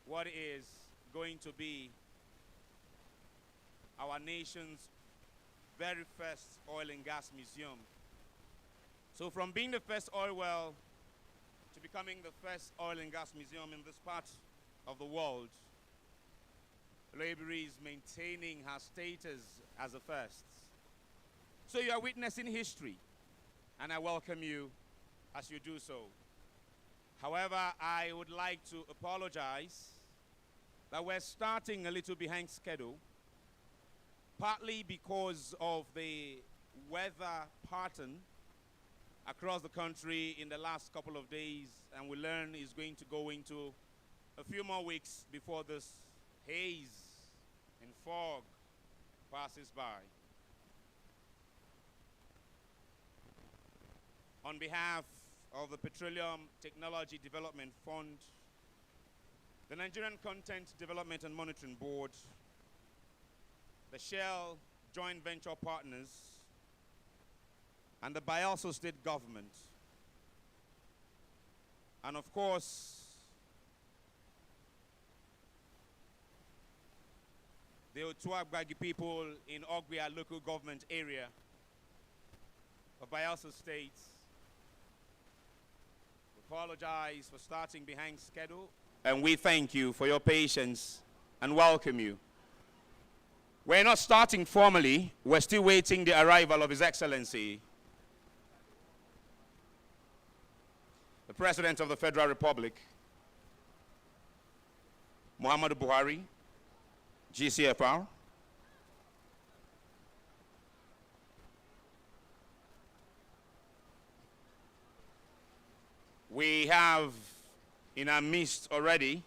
what is going to be our nation's very first oil and gas museum. So from being the first oil well to becoming the first oil and gas museum in this part of the world, Oloibiri is maintaining her status as a first. So you are witnessing history, and I welcome you as you do so. However, I would like to apologize that we're starting a little behind schedule, partly because of the weather pattern across the country in the last couple of days, and we learn is going to go into a few more weeks before this haze and fog passes by. On behalf of the Petroleum Technology Development Fund, the Nigerian Content Development and Monitoring Board, the Shell Joint Venture Partners, and the Bayelsa State Government, and of course, the Ogbia people in Ogbia local government area of Bayelsa State. We apologize for starting behind schedule, and we thank you for your patience and welcome you. We're not starting formally, we're still waiting the arrival of His Excellency, the President of the Federal Republic, Muhammadu Buhari, GCFR. We have in our midst already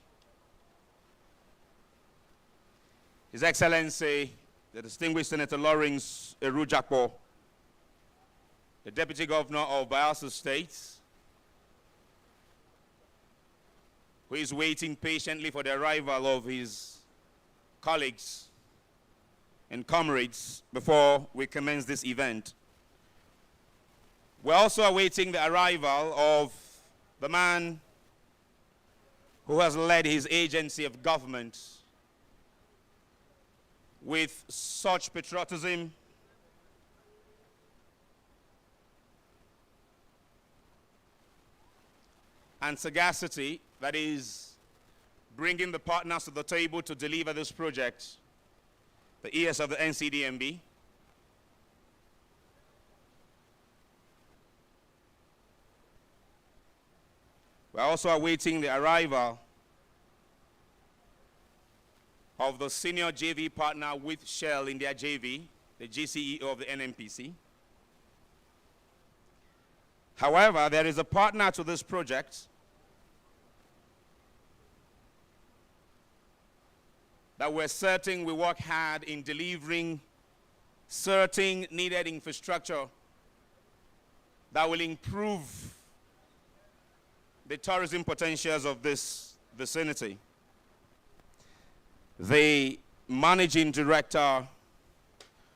His Excellency, the distinguished Senator Lawrence Erujakpo, the Deputy Governor of Bayelsa State, who is waiting patiently for the arrival of his colleagues and comrades before we commence this event. We're also awaiting the arrival of the man who has led his agency of government with such patriotism and sagacity, that is bringing the partners to the table to deliver this project, the ES of the NCDMB. We're also awaiting the arrival of the senior JV partner with Shell in their JV, the GCEO of the NNPC. However, there is a partner to this project that we're certain will work hard in delivering certain needed infrastructure that will improve the tourism potentials of this vicinity. The Managing Director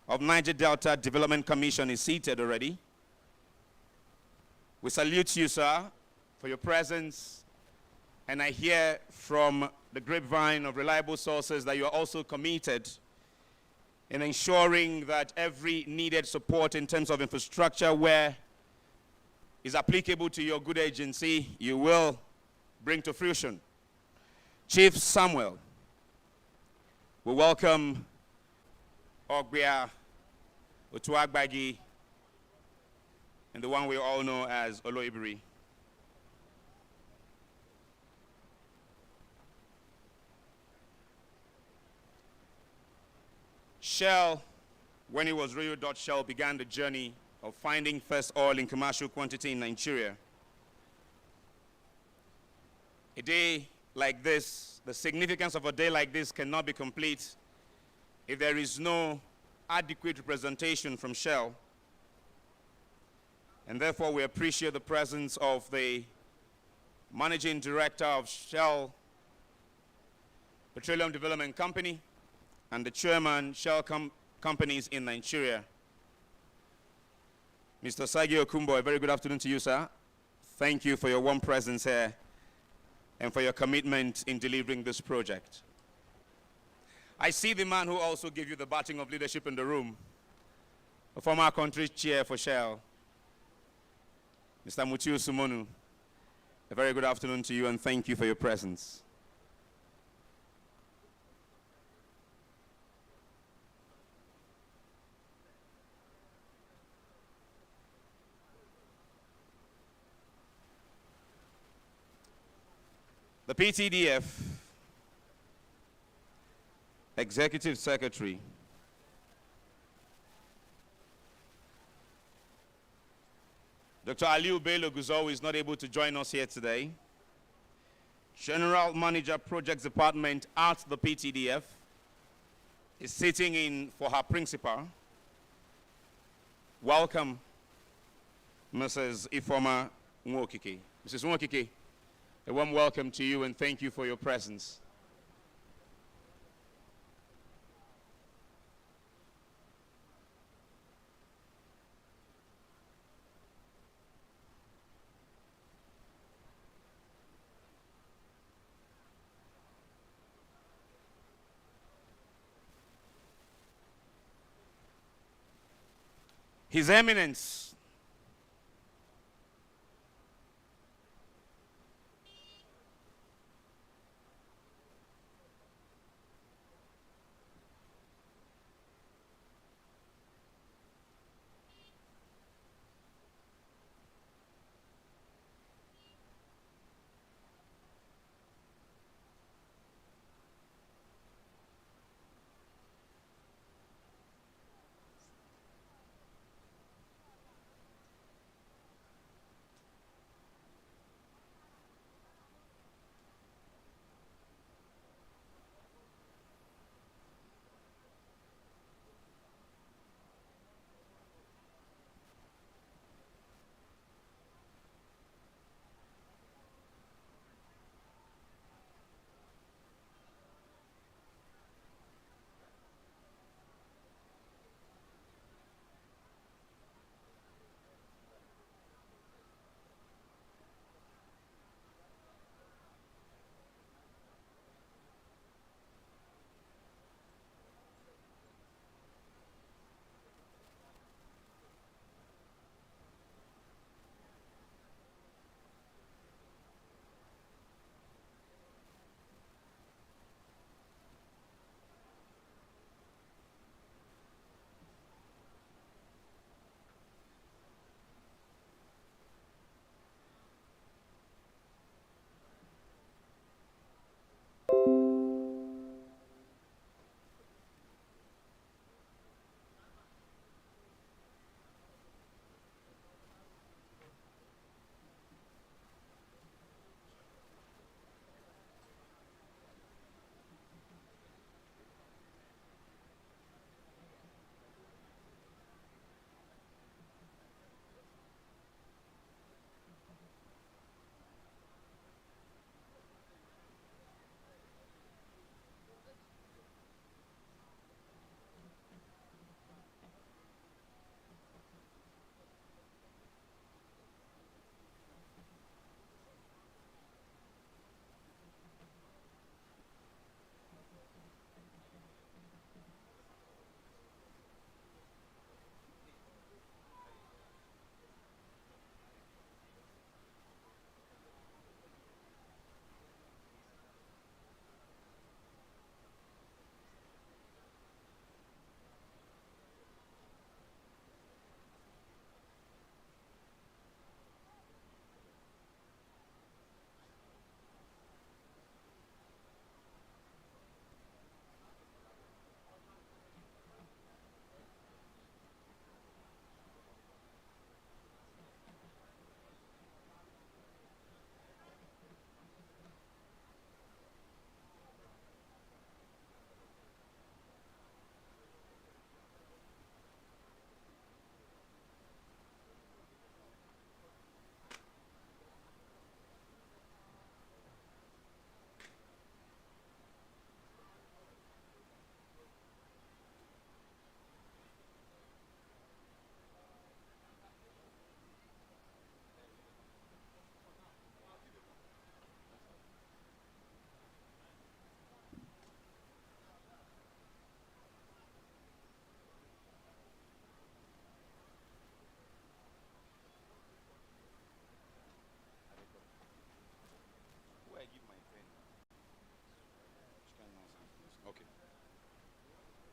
of Niger Delta Development Commission is seated already. We salute you, sir, for your presence, and I hear from the grapevine of reliable sources that you are also committed in ensuring that every needed support in terms of infrastructure where is applicable to your good agency, you will bring to fruition. Chief Samuel, we welcome Ogbia, Otuagbagi, and the one we all know as Oloibiri. Shell, when it was Royal Dutch Shell, began the journey of finding first oil in commercial quantity in Nigeria. A day like this, the significance of a day like this cannot be complete if there is no adequate representation from Shell. And therefore, we appreciate the presence of the Managing Director of Shell Petroleum Development Company and the Chairman Shell Companies in Nigeria. Mr. Sagi Okumbo, a very good afternoon to you, sir. Thank you for your warm presence here. and for your commitment in delivering this project. I see the man who also gave you the baton of leadership in the room, the former country chair for Shell, Mr. Mutiu Sumonu. A very good afternoon to you, and thank you for your presence. The PTDF Executive Secretary, Dr. Aliu Bello Guzo, is not able to join us here today. General Manager Projects Department at the PTDF is sitting in for her principal. Welcome, Mrs. Ifoma Nwokike. Mrs. Nwokike, a warm welcome to you and thank you for your presence. His Eminence,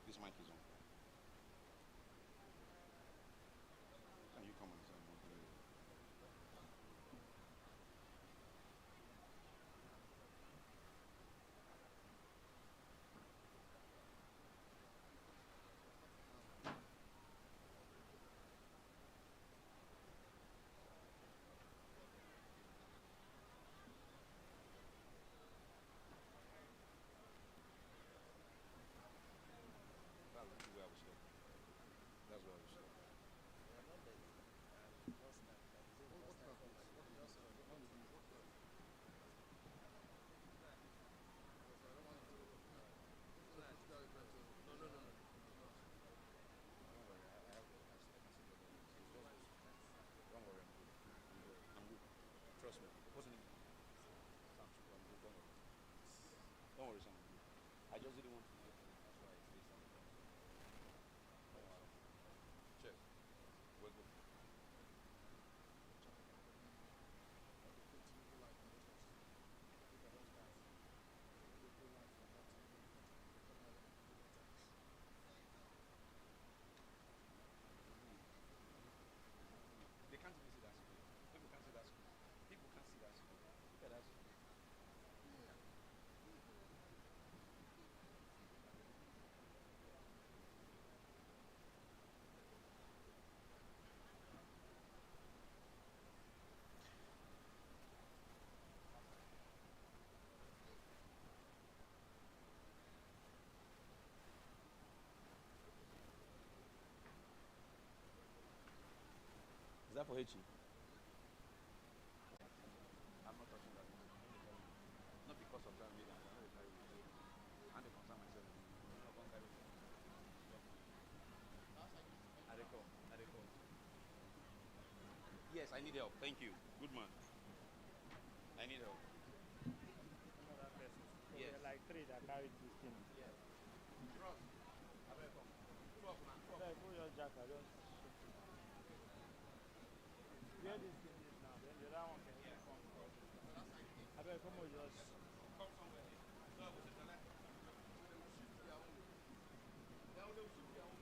This mic is on. Can you come and say more? That's where we stop. Don't worry, I'm good. I'm good. Trust me. What's the name? Sam. I'm good. Don't worry. Don't worry, Sam. I just didn't want to. That's why I say something. Cheers. We're good. They can't even see that screen. People can't see that screen. People can't see that screen. Look at that screen. Is that for H? I'm not touching that. Not because of that video. I'm not carry it. And they concern myself. I'm not going to carry it. Adeko. Yes, I need help. Thank you. Good man. I need help. Yes. There are like 3 that carry this thing. Yes. Ross, Adeko. 12 man. 12. Like, pull your jacket, just where this thing is now, then the other one can come across. I better come with yours. Come somewhere. No, we should select. They will shift their own. They will shift their own.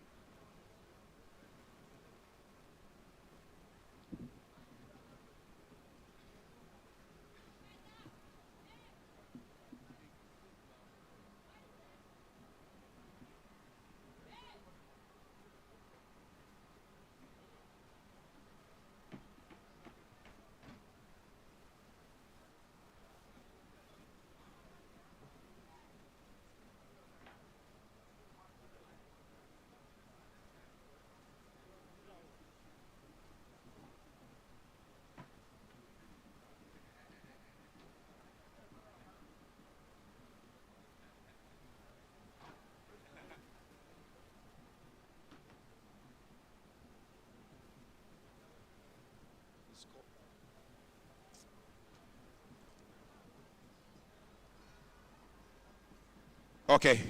Okay.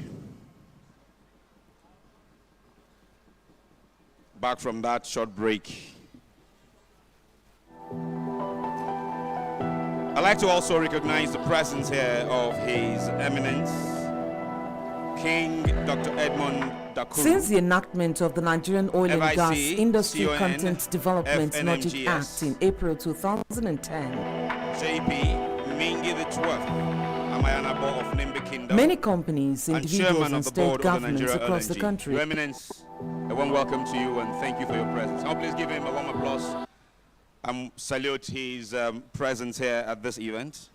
Back from that short break. I'd like to also recognize the presence here of His Eminence, King Dr. Edmund Dakuru. Since the enactment of the Nigerian Oil and FIC, Gas Industry CON, Content Development Logic FNMGS, Act in April 2010, JP Mingi the 12th, Amayanabo of Nimbe Kingdom, many companies, and individuals chairman and of the state board of the governments Nigeria across the LNG. country. Your Eminence, a warm welcome to you and thank you for your presence. Now please give him a warm applause and salute his presence here at this event.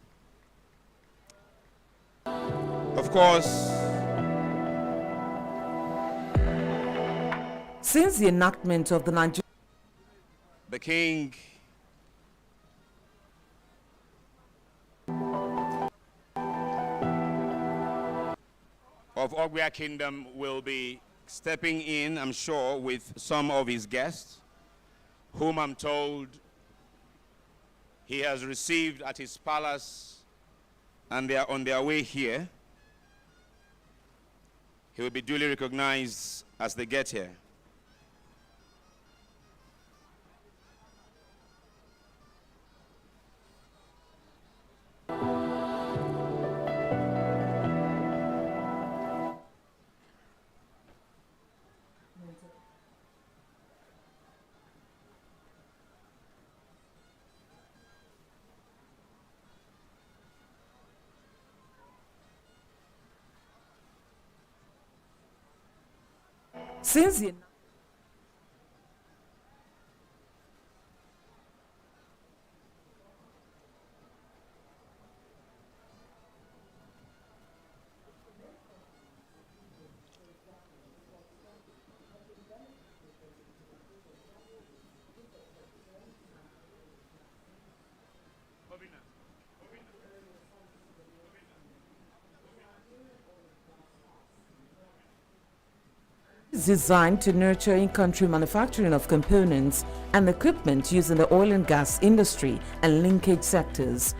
Of course, Since the enactment of the Nigerian the King of Ogbia Kingdom will be stepping in, I'm sure, with some of his guests, whom I'm told he has received at his palace, and they are on their way here. He will be duly recognized as they get here. Since the is designed to nurture in-country manufacturing of components and equipment used in the oil and gas industry and linkage sectors.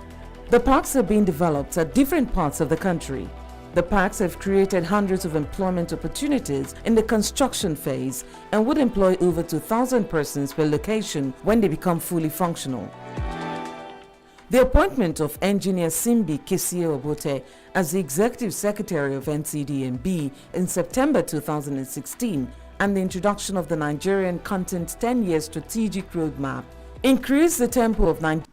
The parks are being developed at different parts of the country. The parks have created hundreds of employment opportunities in the construction phase and would employ over 2,000 persons per location when they become fully functional. The appointment of Engineer Simbi Kisie Obote as the Executive Secretary of NCDMB in September 2016 and the introduction of the Nigerian Content 10-year strategic roadmap increased the tempo of Nigeria.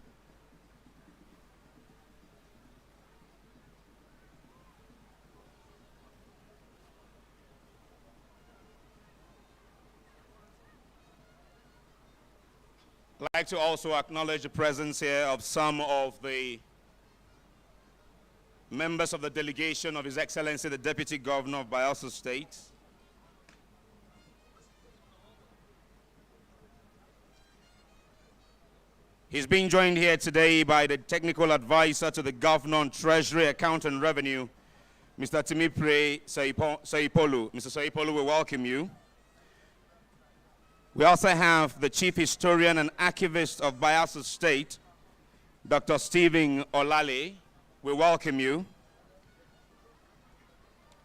I'd like to also acknowledge the presence here of some of the members of the delegation of His Excellency, the Deputy Governor of Bayelsa State. He's being joined here today by the Technical Advisor to the Governor on Treasury, Account and Revenue, Mr. Timipre Soipolu. Mr. Soipolu, we welcome you. We also have the Chief Historian and Archivist of Bayelsa State, Dr. Stephen Olale. We welcome you.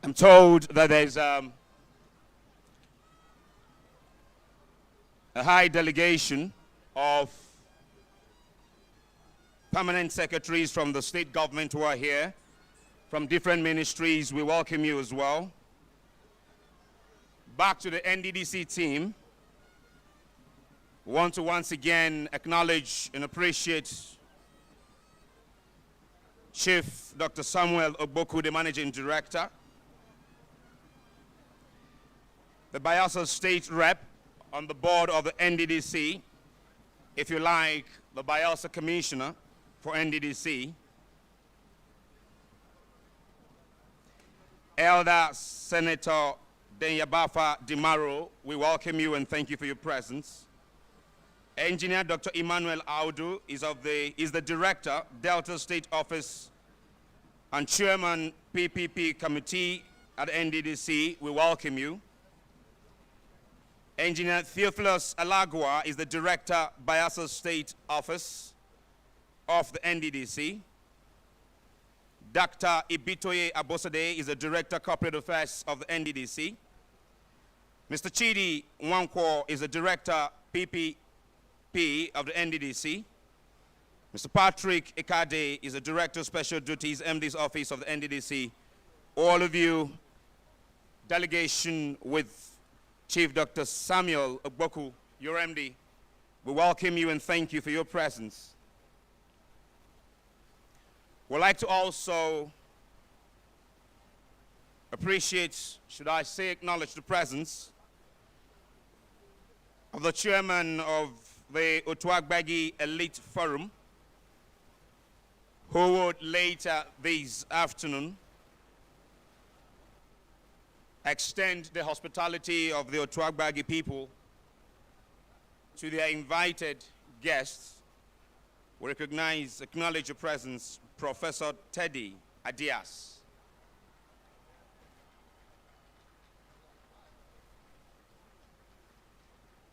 I'm told that there's a high delegation of permanent secretaries from the state government who are here, from different ministries. We welcome you as well. Back to the NDDC team. We want to once again acknowledge and appreciate Chief Dr. Samuel Ogboku, the Managing Director, the Bayelsa State Rep on the board of the NDDC, if you like, the Bayelsa Commissioner for NDDC, Elder Senator Denyabafa Dimaro, we welcome you and thank you for your presence. Engineer Dr. Emmanuel Audu is the Director, Delta State Office and Chairman PPP Committee at NDDC. We welcome you. Engineer Theophilus Alagua is the Director, Bayelsa State Office of the NDDC. Dr. Ibitoye Abosade is the Director, Corporate Affairs of the NDDC. Mr. Chidi Nwankwo is the Director, PPP of the NDDC. Mr. Patrick Ikade is the Director, Special Duties, MD's Office of the NDDC. All of you, delegation with Chief Dr. Samuel Ogboku, your MD, we welcome you and thank you for your presence. We'd like to also appreciate, should I say acknowledge the presence of the Chairman of the Otuagbagi Elite Forum, who would later this afternoon extend the hospitality of the Otuagbagi people to their invited guests. We acknowledge your presence, Professor Teddy Adias.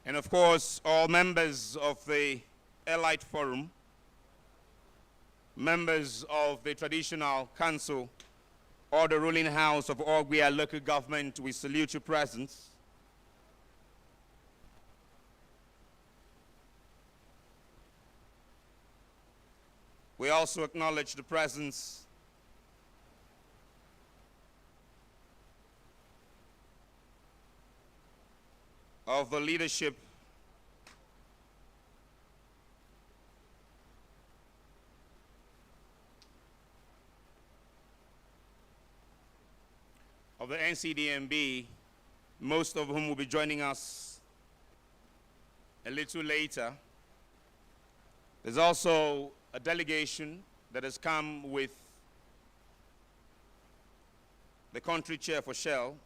And of course, all members of the Elite Forum, members of the Traditional Council or the ruling house of Ogbia local government, we salute your presence. We also acknowledge the presence of the leadership of the NCDMB most of whom will be joining us a little later. There's also a delegation that has come with the country chair for Shell.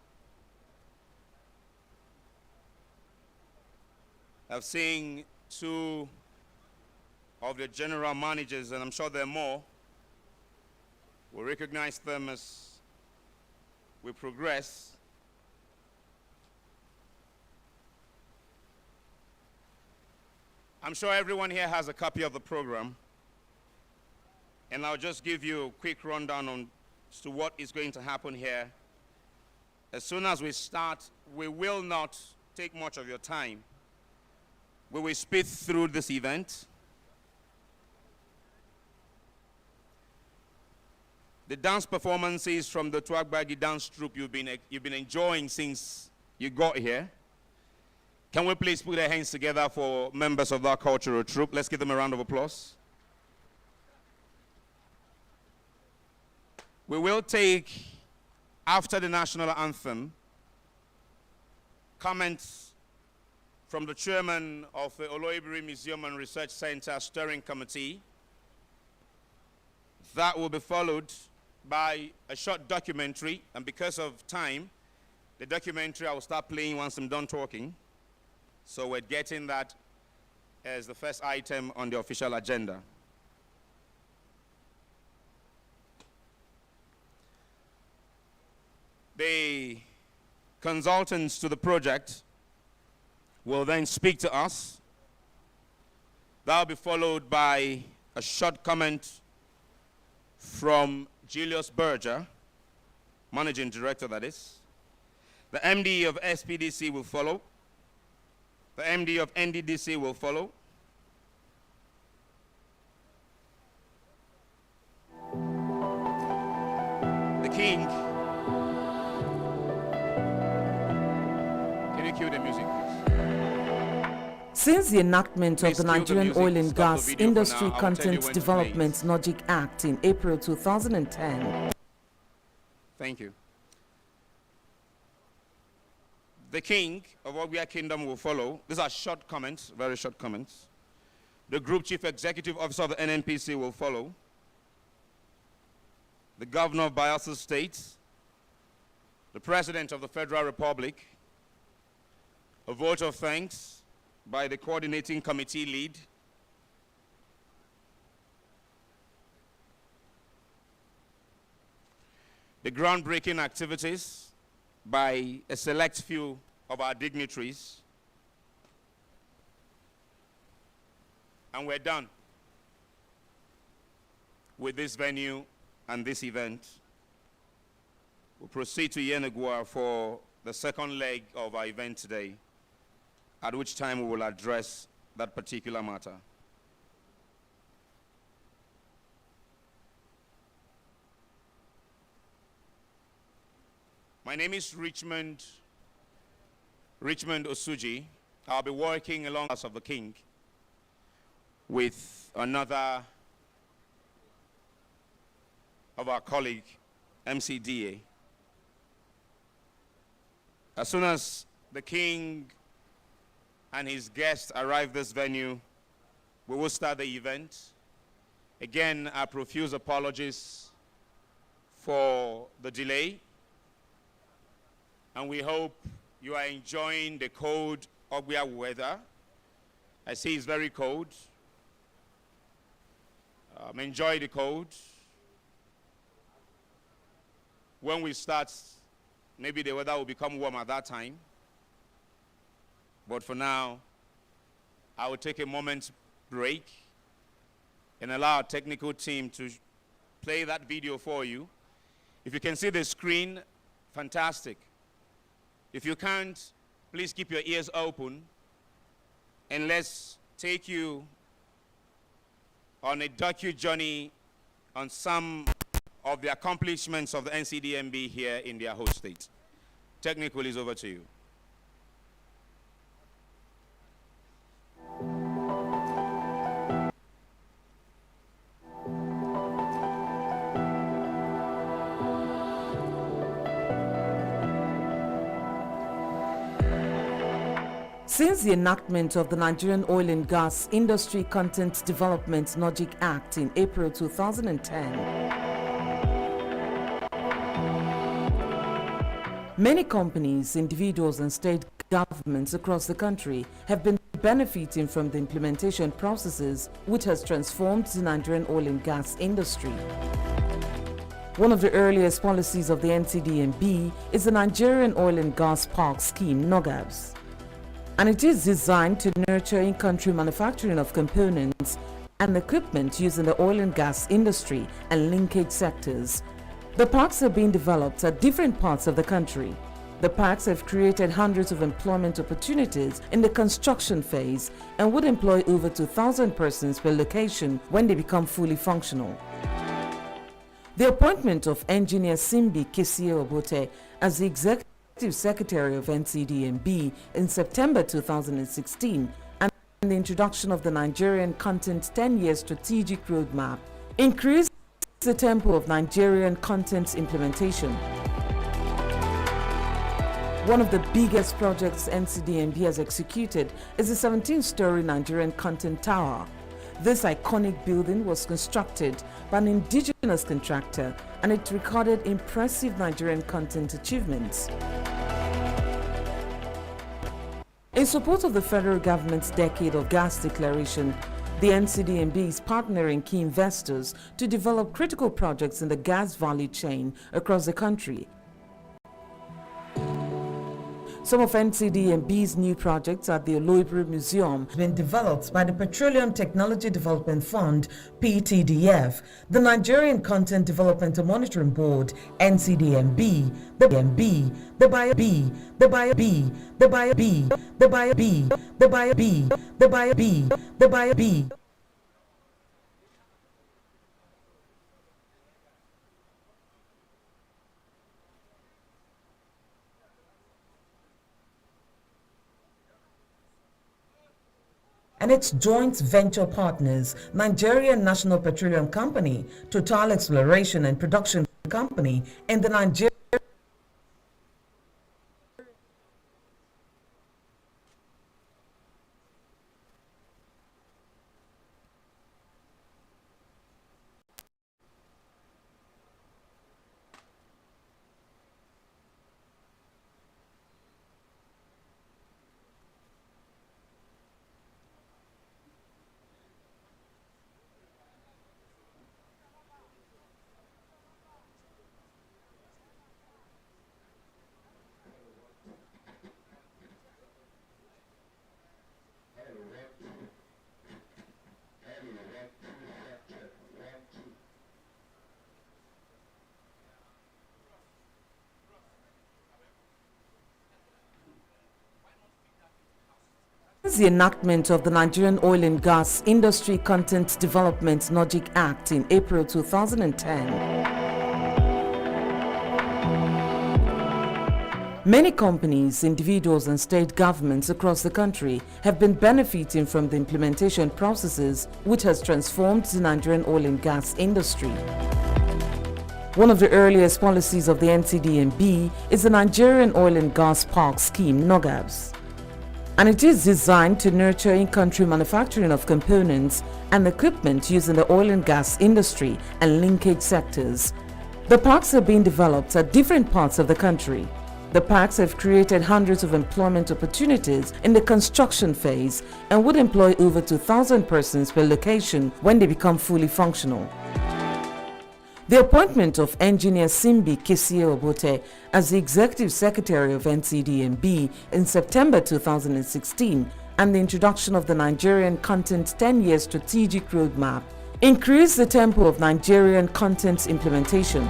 I've seen two of the general managers, and I'm sure there are more. We'll recognize them as we progress. I'm sure everyone here has a copy of the program, and I'll just give you a quick rundown on as to what is going to happen here. As soon as we start, we will not take much of your time. We will speed through this event. The dance performances from the Twagbagi dance troupe you've been enjoying since you got here. Can we please put our hands together for members of that cultural troupe? Let's give them a round of applause. We will take, after the national anthem, comments from the chairman of the Oloibiri Museum and Research Center Steering Committee. That will be followed by a short documentary, and because of time, the documentary I will start playing once I'm done talking. So we're getting that as the first item on the official agenda. The consultants to the project will then speak to us. That will be followed by a short comment from Julius Berger, Managing Director, that is. The MD of SPDC will follow. The MD of NDDC will follow. The King. Can you cue the music, please? Since the enactment of Please the cue the Nigerian music. Oil and Stop the Gas video for Industry now. I will tell you Content when to Development play Logic Act in April 2010. Thank you. The King of Ogbia Kingdom will follow. These are short comments, very short comments. The Group Chief Executive Officer of the NNPC will follow. The Governor of Bayelsa State. The President of the Federal Republic. A vote of thanks by the Coordinating Committee lead. The groundbreaking activities by a select few of our dignitaries. And we're done with this venue and this event. We'll proceed to Yenagua for the second leg of our event today, at which time we will address that particular matter. My name is Richmond Osuji. I'll be working along the House of the King with another of our colleague, MCDA. As soon as the King and his guests arrive this venue, we will start the event. Again, our profuse apologies for the delay. And we hope you are enjoying the cold Ogbia weather. I see it's very cold. Enjoy the cold. When we start, maybe the weather will become warm at that time. But for now, I will take a moment's break and allow our technical team to play that video for you. If you can see the screen, fantastic. If you can't, please keep your ears open, and let's take you on a docu-journey on some of the accomplishments of the NCDMB here in their host state. Technical is over to you. Since the enactment of the Nigerian Oil and Gas Industry Content Development (NOGIC) Act in April 2010, many companies, individuals and state governments across the country have been benefiting from the implementation processes which has transformed the Nigerian oil and gas industry. One of the earliest policies of the NCDMB is the Nigerian Oil and Gas Park Scheme (NOGAPS), and it is designed to nurture in-country manufacturing of components and equipment used in the oil and gas industry and linkage sectors. The parks are being developed at different parts of the country. The parks have created hundreds of employment opportunities in the construction phase and would employ over 2,000 persons per location when they become fully functional. The appointment of Engineer Simbi Obote as the Executive Secretary of NCDMB in September 2016 and the introduction of the Nigerian Content 10-year strategic roadmap increased the tempo of Nigerian content implementation. One of the biggest projects NCDMB has executed is the 17-story Nigerian Content Tower. This iconic building was constructed by an indigenous contractor and it recorded impressive Nigerian content achievements. In support of the federal government's decade of gas declaration, the NCDMB is partnering key investors to develop critical projects in the gas value chain across the country. Some of NCDMB's new projects at the Oloibiri Museum have been developed by the Petroleum Technology Development Fund (PTDF), the Nigerian Content Development and Monitoring Board (NCDMB), the BYSG, the BYSG, the BYSG, the BYSG, the BYSG, the BYSG, the BYSG, the BYSG. And its joint venture partners, Nigerian National Petroleum Company, Total Exploration and Production Company, and the Nigerian Since the enactment of the Nigerian Oil and Gas Industry Content Development (NOGIC) Act in April 2010, many companies, individuals and state governments across the country have been benefiting from the implementation processes which has transformed the Nigerian oil and gas industry. One of the earliest policies of the NCDMB is the Nigerian Oil and Gas Park Scheme (NOGAPS), and it is designed to nurture in-country manufacturing of components and equipment used in the oil and gas industry and linkage sectors. The parks are being developed at different parts of the country. The parks have created hundreds of employment opportunities in the construction phase and would employ over 2,000 persons per location when they become fully functional. The appointment of Engineer Simbi Obote as the Executive Secretary of NCDMB in September 2016 and the introduction of the Nigerian Content 10-year strategic roadmap increased the tempo of Nigerian content implementation.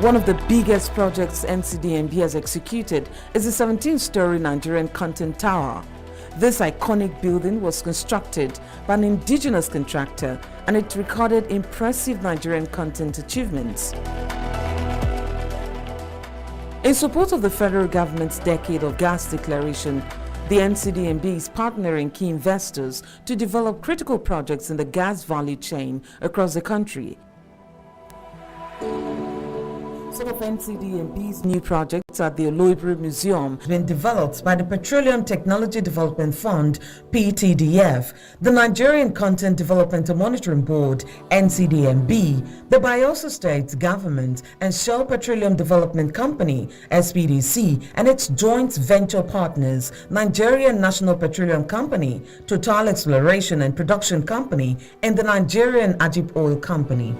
One of the biggest projects NCDMB has executed is the 17-story Nigerian Content Tower. This iconic building was constructed by an indigenous contractor and it recorded impressive Nigerian content achievements. In support of the federal government's decade of gas declaration, the NCDMB is partnering key investors to develop critical projects in the gas value chain across the country. Some of NCDMB's new projects at the Oloibiri Museum have been developed by the Petroleum Technology Development Fund, PTDF, the Nigerian Content Development and Monitoring Board, NCDMB, the Bayelsa State Government, and Shell Petroleum Development Company, SPDC, and its joint venture partners, Nigerian National Petroleum Company, Total Exploration and Production Company, and the Nigerian Ajib Oil Company.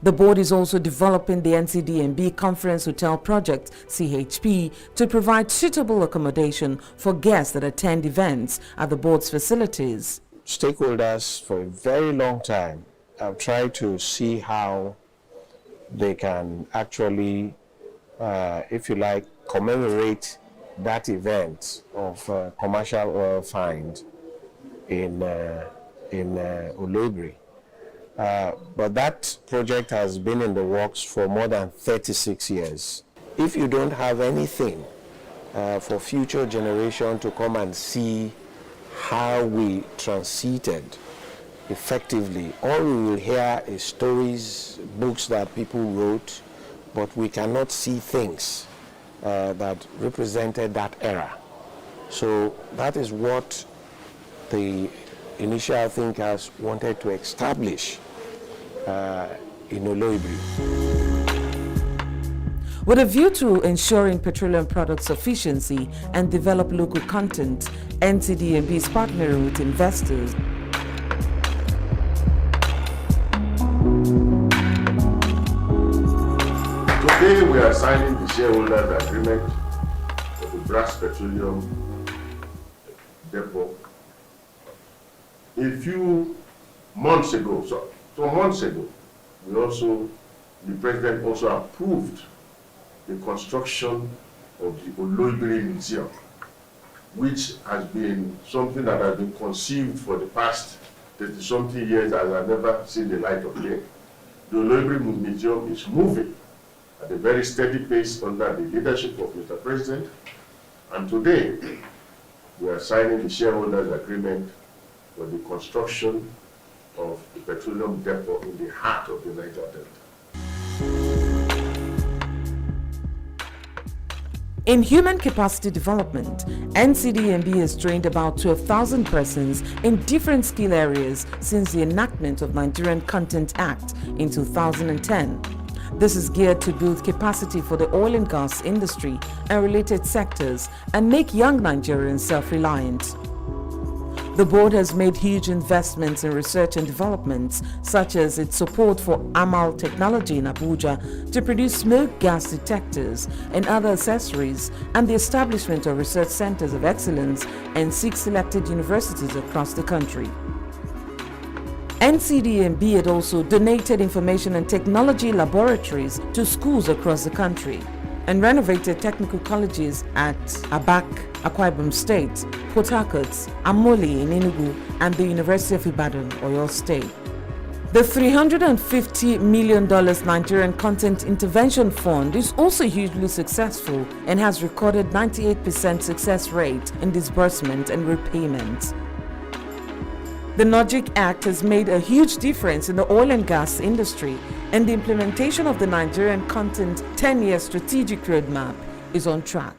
The board is also developing the NCDMB Conference Hotel Project, CHP, to provide suitable accommodation for guests that attend events at the board's facilities. Stakeholders for a very long time have tried to see how they can actually, if you like, commemorate that event of commercial oil find in Oloibiri. But that project has been in the works for more than 36 years. If you don't have anything for future generation to come and see how we transited effectively, all we will hear is stories, books that people wrote, but we cannot see things that represented that era. So that is what the initial thinkers wanted to establish in Oloibiri. With a view to ensuring petroleum product sufficiency and develop local content, NCDMB is partnering with investors. Today we are signing the shareholders agreement for the Brass Petroleum Depot. A few months ago, some months ago, the president also approved the construction of the Oloibiri Museum, which has been something that has been conceived for the past 30-something years and has never seen the light of day. The Oloibiri Museum is moving at a very steady pace under the leadership of Mr. President, and today we are signing the shareholders agreement for the construction of the petroleum depot in the heart of the Niger Delta. In human capacity development, NCDMB has trained about 12,000 persons in different skill areas since the enactment of Nigerian Content Act in 2010. This is geared to build capacity for the oil and gas industry and related sectors and make young Nigerians self-reliant. The board has made huge investments in research and development, such as its support for AMAL technology in Abuja to produce smoke gas detectors and other accessories, and the establishment of research centers of excellence in 6 selected universities across the country. NCDMB had also donated information and technology laboratories to schools across the country and renovated technical colleges at Abak, Akwa Ibom State, Port Harcourt, Amoli in Enugu, and the University of Ibadan, Oyo State. The $350 million Nigerian Content Intervention Fund is also hugely successful and has recorded 98% success rate in disbursement and repayment. The NOGIC Act has made a huge difference in the oil and gas industry, and the implementation of the Nigerian Content 10-year strategic roadmap is on track.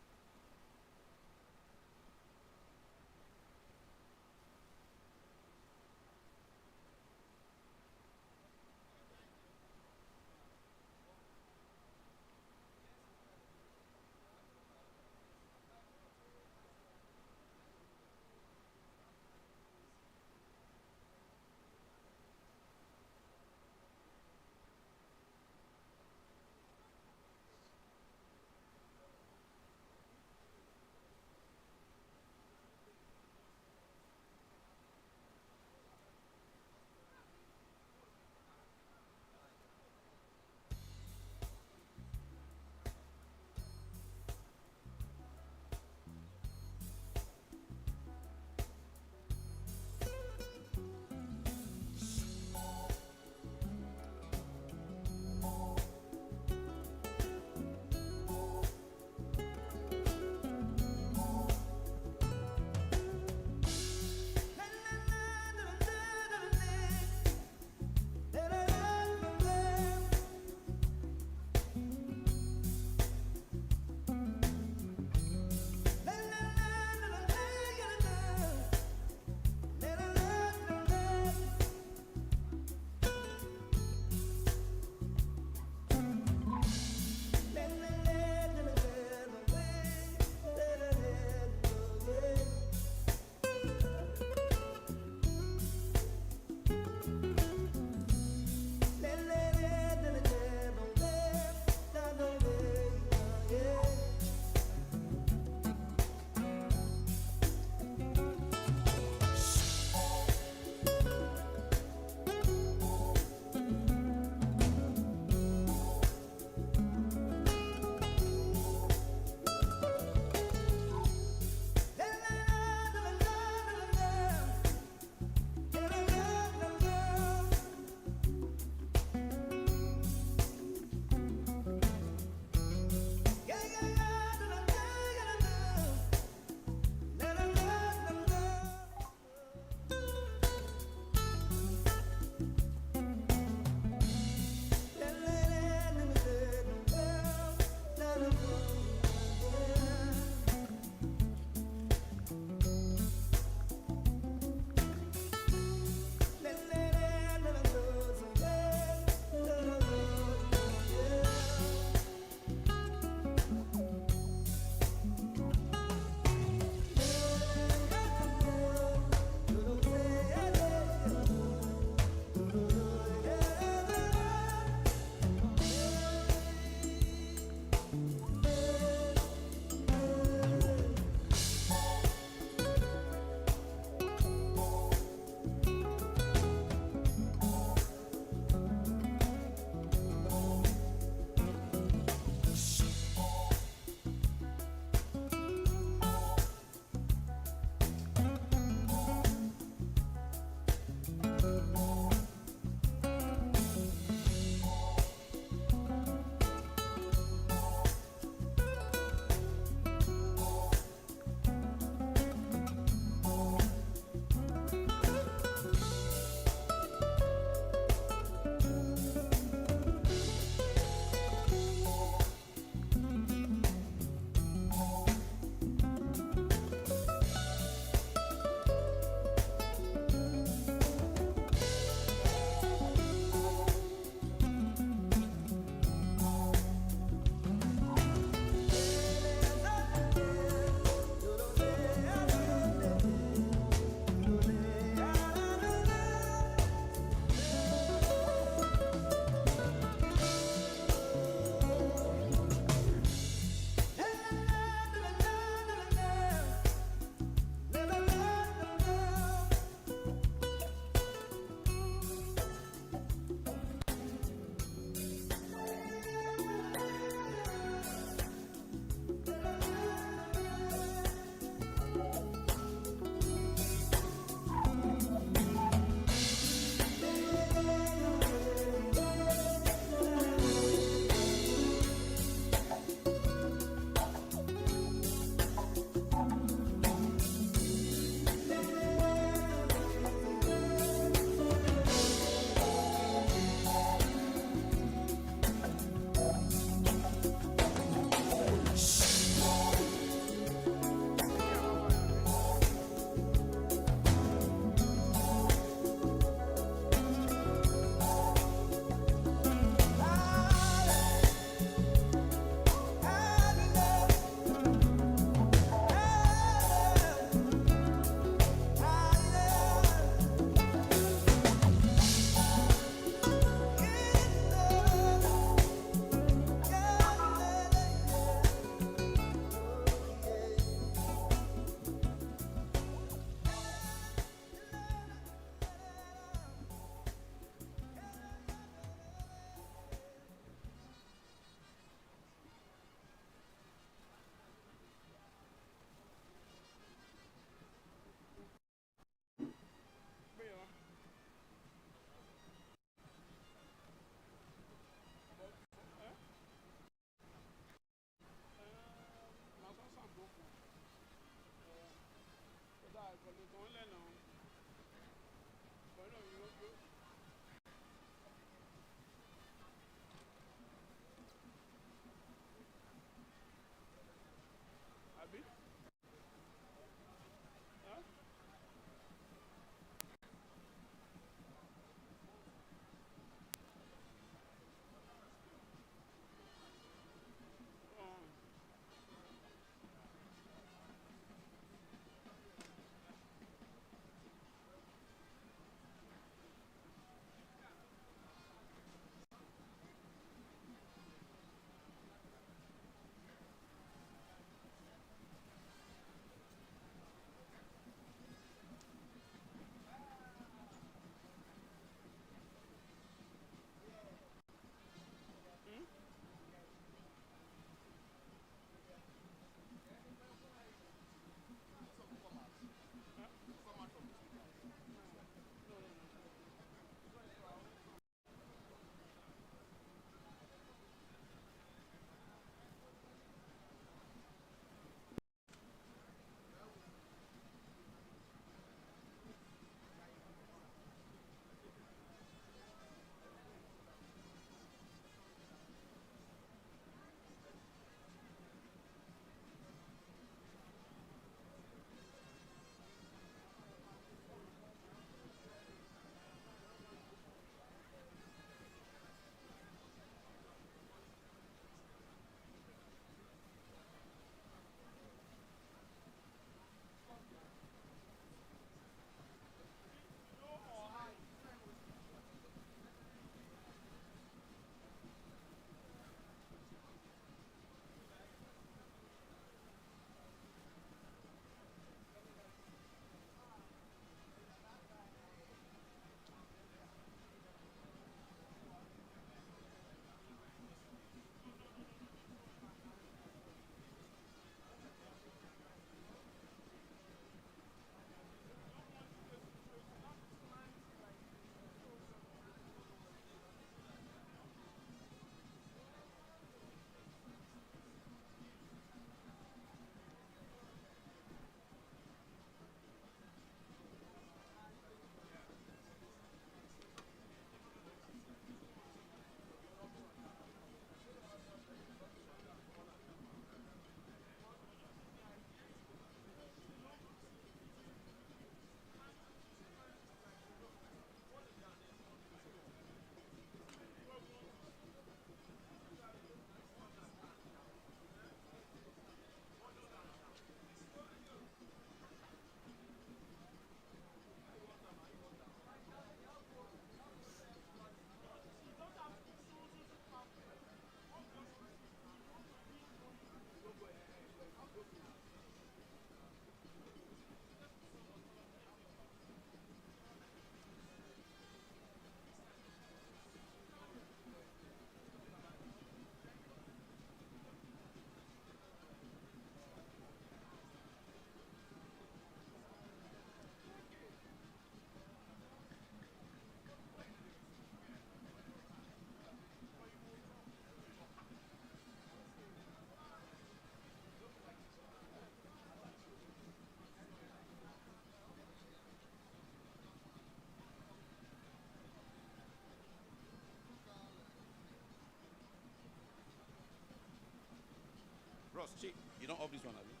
See, you don't off this one, have you?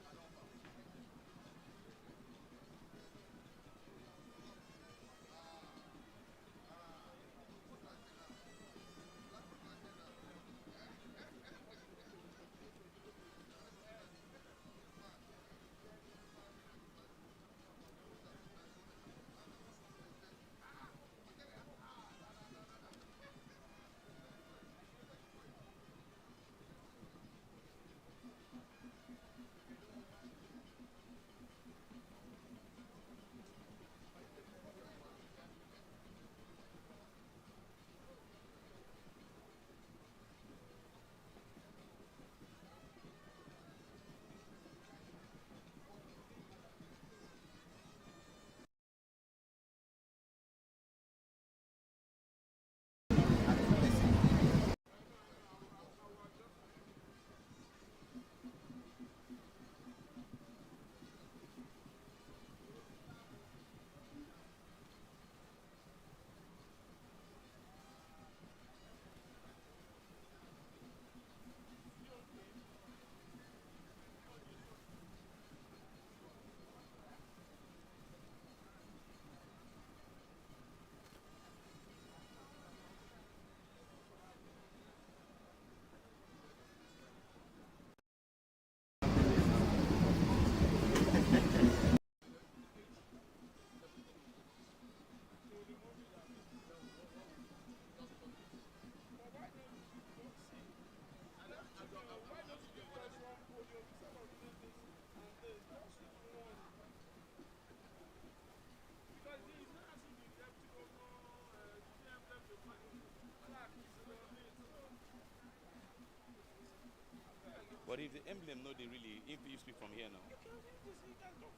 But if the emblem, no, they really, if you speak from here now,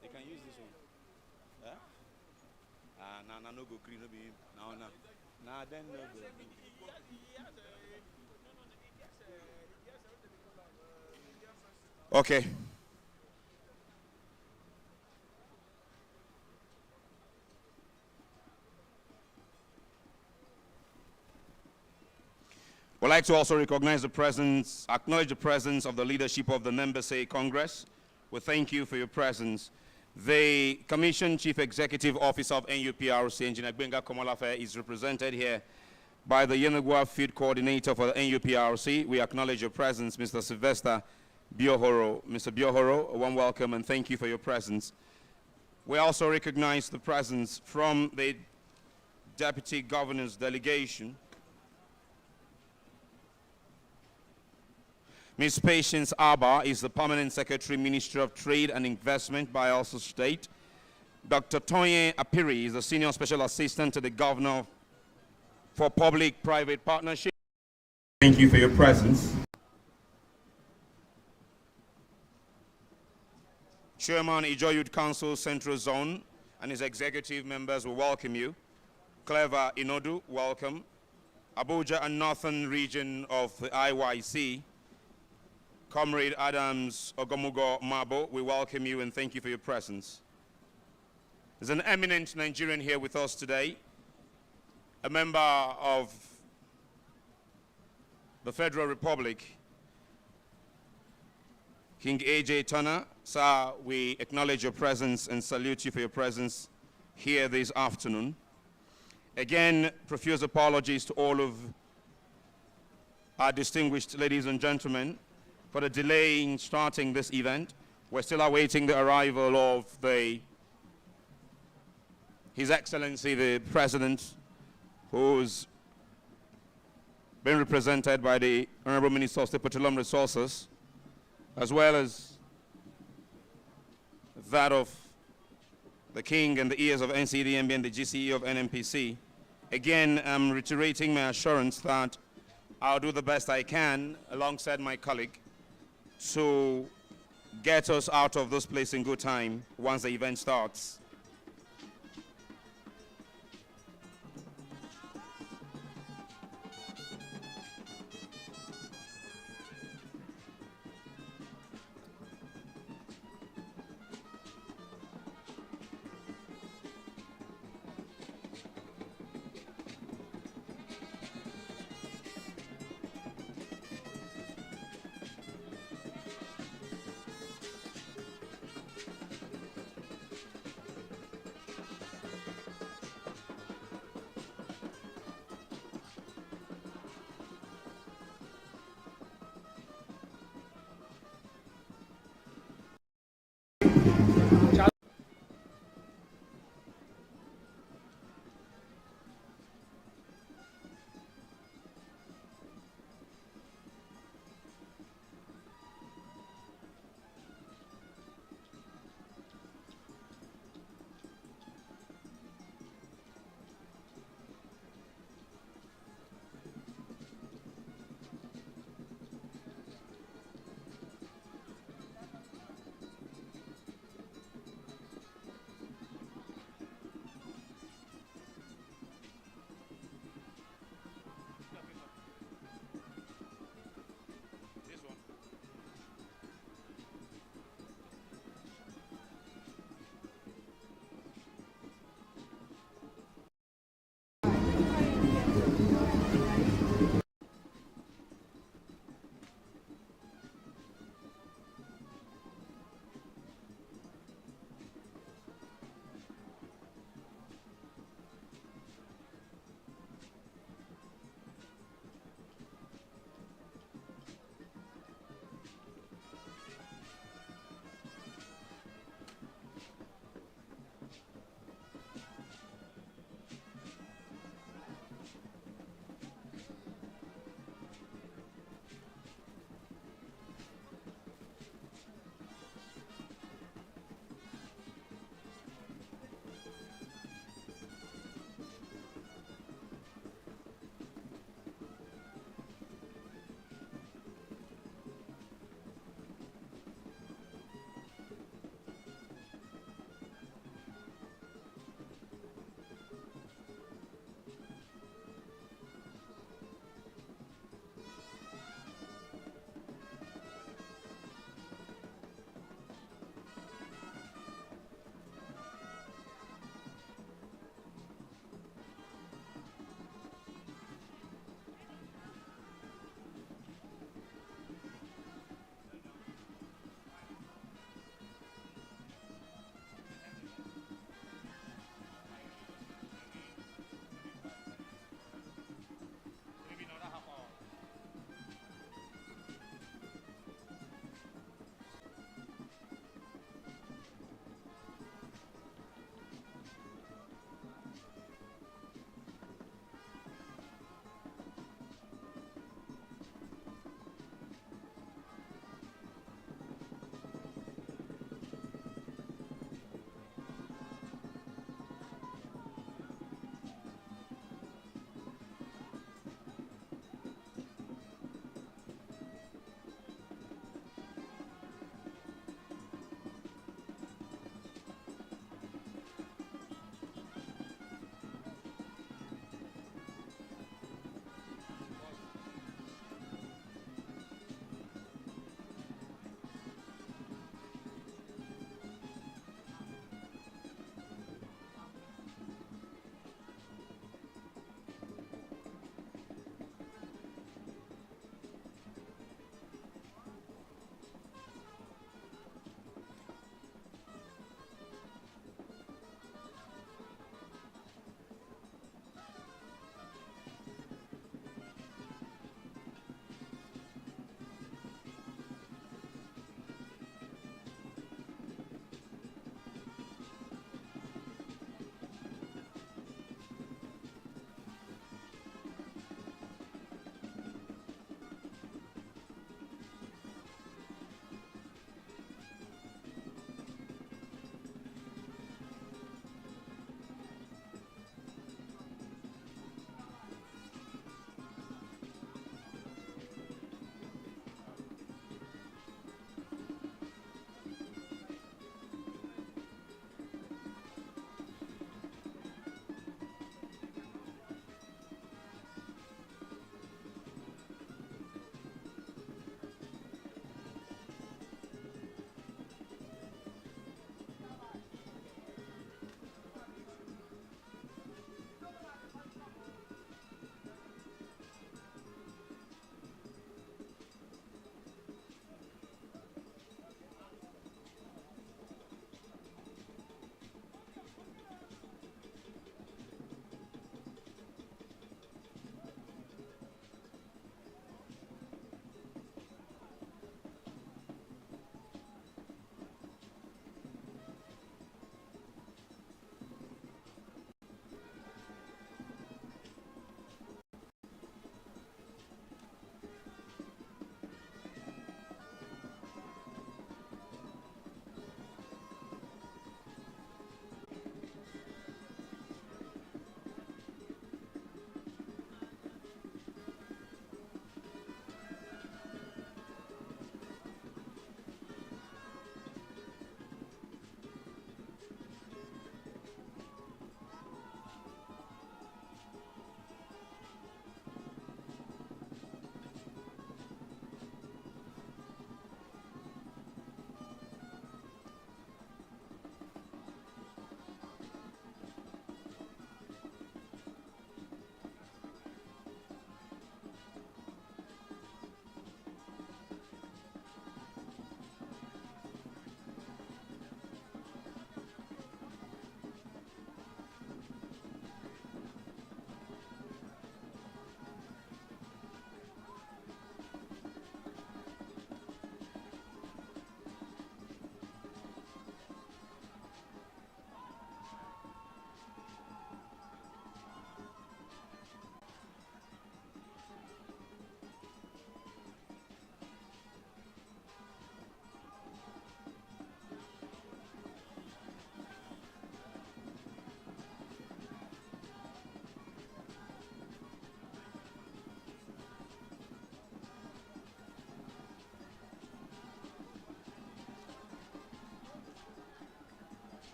they can use this one. Huh? Nah, no go green, no be him. Nah, then no go. Okay. We'd like to also recognize the presence, acknowledge the presence of the leadership of the Nembese Congress. We thank you for your presence. The Commission Chief Executive Officer of NUPRC, Engineer Benga Komolafe, is represented here by the Yenagua Field Coordinator for the NUPRC. We acknowledge your presence, Mr. Sylvester Biohoro. Mr. Biohoro, a warm welcome and thank you for your presence. We also recognize the presence from the Deputy Governor's delegation, Ms. Patience Abba is the Permanent Secretary, Ministry of Trade and Investment, Bayelsa State. Dr. Tonye Apiri is the Senior Special Assistant to the Governor for Public-Private Partnership. Thank you for your presence. Chairman, Ijo Youth Council Central Zone and his executive members will welcome you. Clever Inodu, welcome. Abuja and Northern Region of the IYC, Comrade Adams Ogomugo Mabo, we welcome you and thank you for your presence. There's an eminent Nigerian here with us today, a member of the Federal Republic, King A.J. Turner. Sir, we acknowledge your presence and salute you for your presence here this afternoon. Again, profuse apologies to all of our distinguished ladies and gentlemen for the delay in starting this event. We're still awaiting the arrival of His Excellency the President, who's been represented by the Honorable Minister of State Petroleum Resources, as well as that of the King and the ears of NCDMB and the GCE of NMPC. Again, I'm reiterating my assurance that I'll do the best I can alongside my colleague to get us out of this place in good time once the event starts.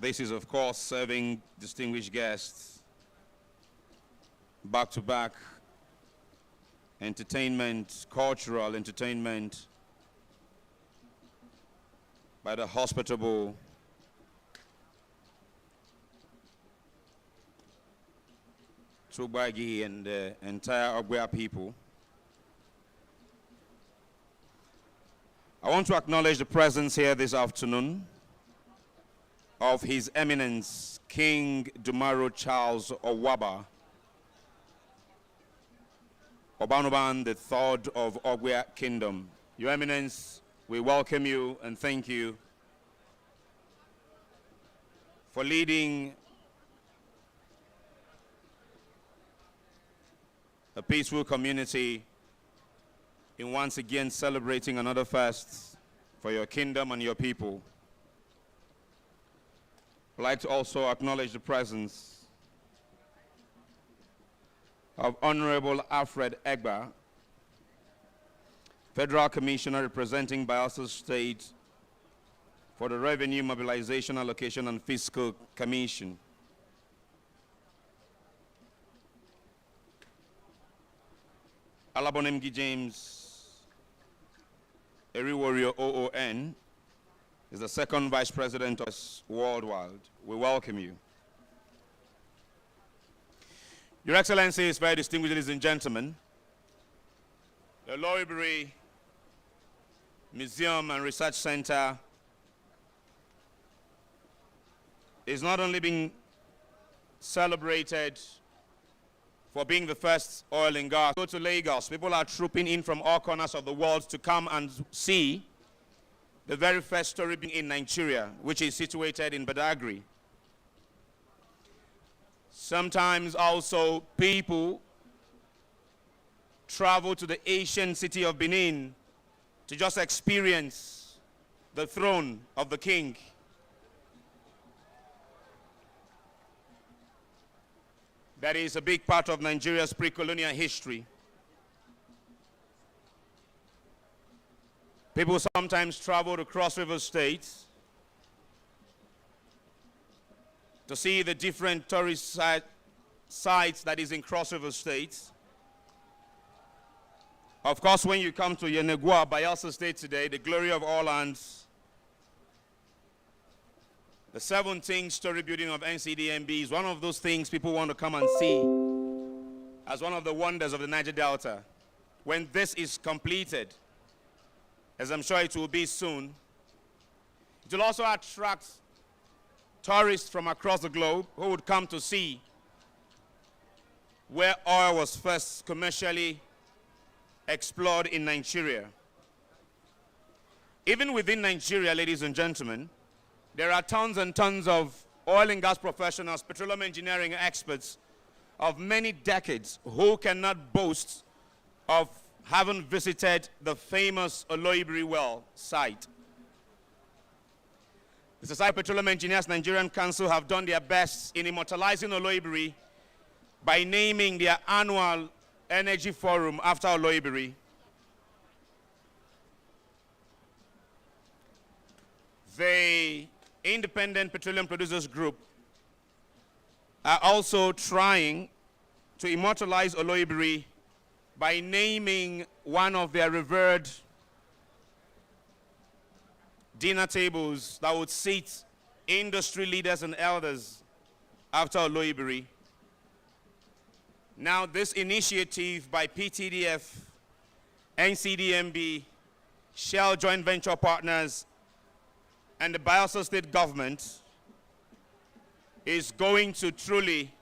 This is, of course, serving distinguished guests, back-to-back entertainment, cultural entertainment by the hospitable Tubagi and the entire Ogbia people. I want to acknowledge the presence here this afternoon of His Eminence King Dumaro Charles Owaba, Obanuban III of Ogbia Kingdom. Your Eminence, we welcome you and thank you for leading a peaceful community in once again celebrating another fast for your kingdom and your people. I'd like to also acknowledge the presence of Honorable Alfred Egba, Federal Commissioner representing Bayelsa State for the Revenue Mobilization, Allocation and Fiscal Commission. Alabonemgi James, Eri Warrior OON, is the second Vice President of Worldwide. We welcome you. Your Excellencies, very distinguished ladies and gentlemen, the Oloibiri Museum and Research Center is not only being celebrated for being the first oil and gas. Go to Lagos. People are trooping in from all corners of the world to come and see the very first story being in Nigeria, which is situated in Badagry. Sometimes also people travel to the ancient city of Benin to just experience the throne of the king. That is a big part of Nigeria's pre-colonial history. People sometimes travel to Cross River State to see the different tourist sites that is in Cross River State. Of course, when you come to Yenegua, Bayelsa State today, the glory of all lands, the 17-story building of NCDMB is one of those things people want to come and see as one of the wonders of the Niger Delta. When this is completed, as I'm sure it will be soon, it will also attract tourists from across the globe who would come to see where oil was first commercially explored in Nigeria. Even within Nigeria, ladies and gentlemen, there are tons and tons of oil and gas professionals, petroleum engineering experts of many decades who cannot boast of having visited the famous Oloibiri well site. The Society of Petroleum Engineers Nigerian Council have done their best in immortalizing Oloibiri by naming their annual Energy Forum after Oloibiri. The Independent Petroleum Producers Group are also trying to immortalize Oloibiri by naming one of their revered dinner tables that would seat industry leaders and elders after Oloibiri. Now, this initiative by PTDF, NCDMB, Shell joint venture partners, and the Bayelsa State government is going to truly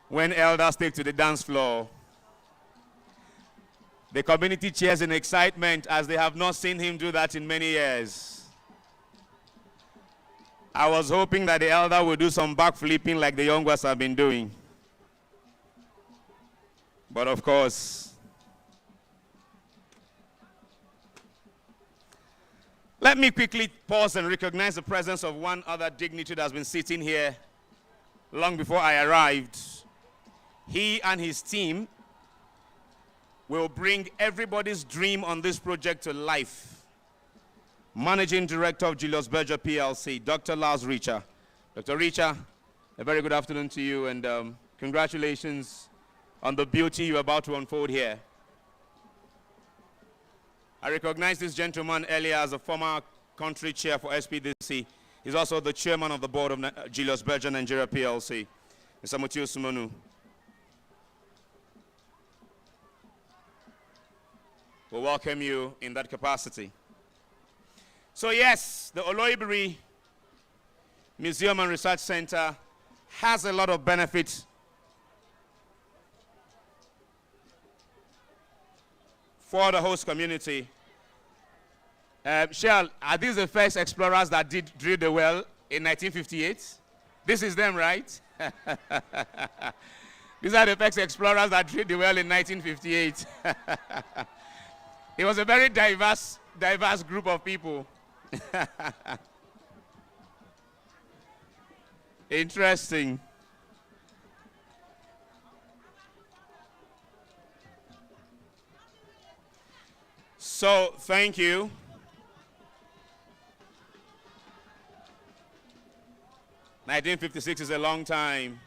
when elders take to the dance floor, the community cheers in excitement as they have not seen him do that in many years. I was hoping that the elder would do some backflipping like the young ones have been doing. But of course, let me quickly pause and recognize the presence of one other dignitary that has been sitting here long before I arrived. He and his team will bring everybody's dream on this project to life. Managing Director of Julius Berger PLC, Dr. Lars Richer. Dr. Richer, a very good afternoon to you, and congratulations on the beauty you're about to unfold here. I recognized this gentleman earlier as a former country chair for SPDC. He's also the chairman of the board of Julius Berger Nigeria PLC, Mr. Mutio Sumonu. We'll welcome you in that capacity. So yes, the Oloibiri Museum and Research Center has a lot of benefits for the host community. Shell, are these the first explorers that did drill the well in 1958? This is them, right? These are the first explorers that drilled the well in 1958. It was a very diverse group of people. Interesting. So, thank you. "1956 is a long time.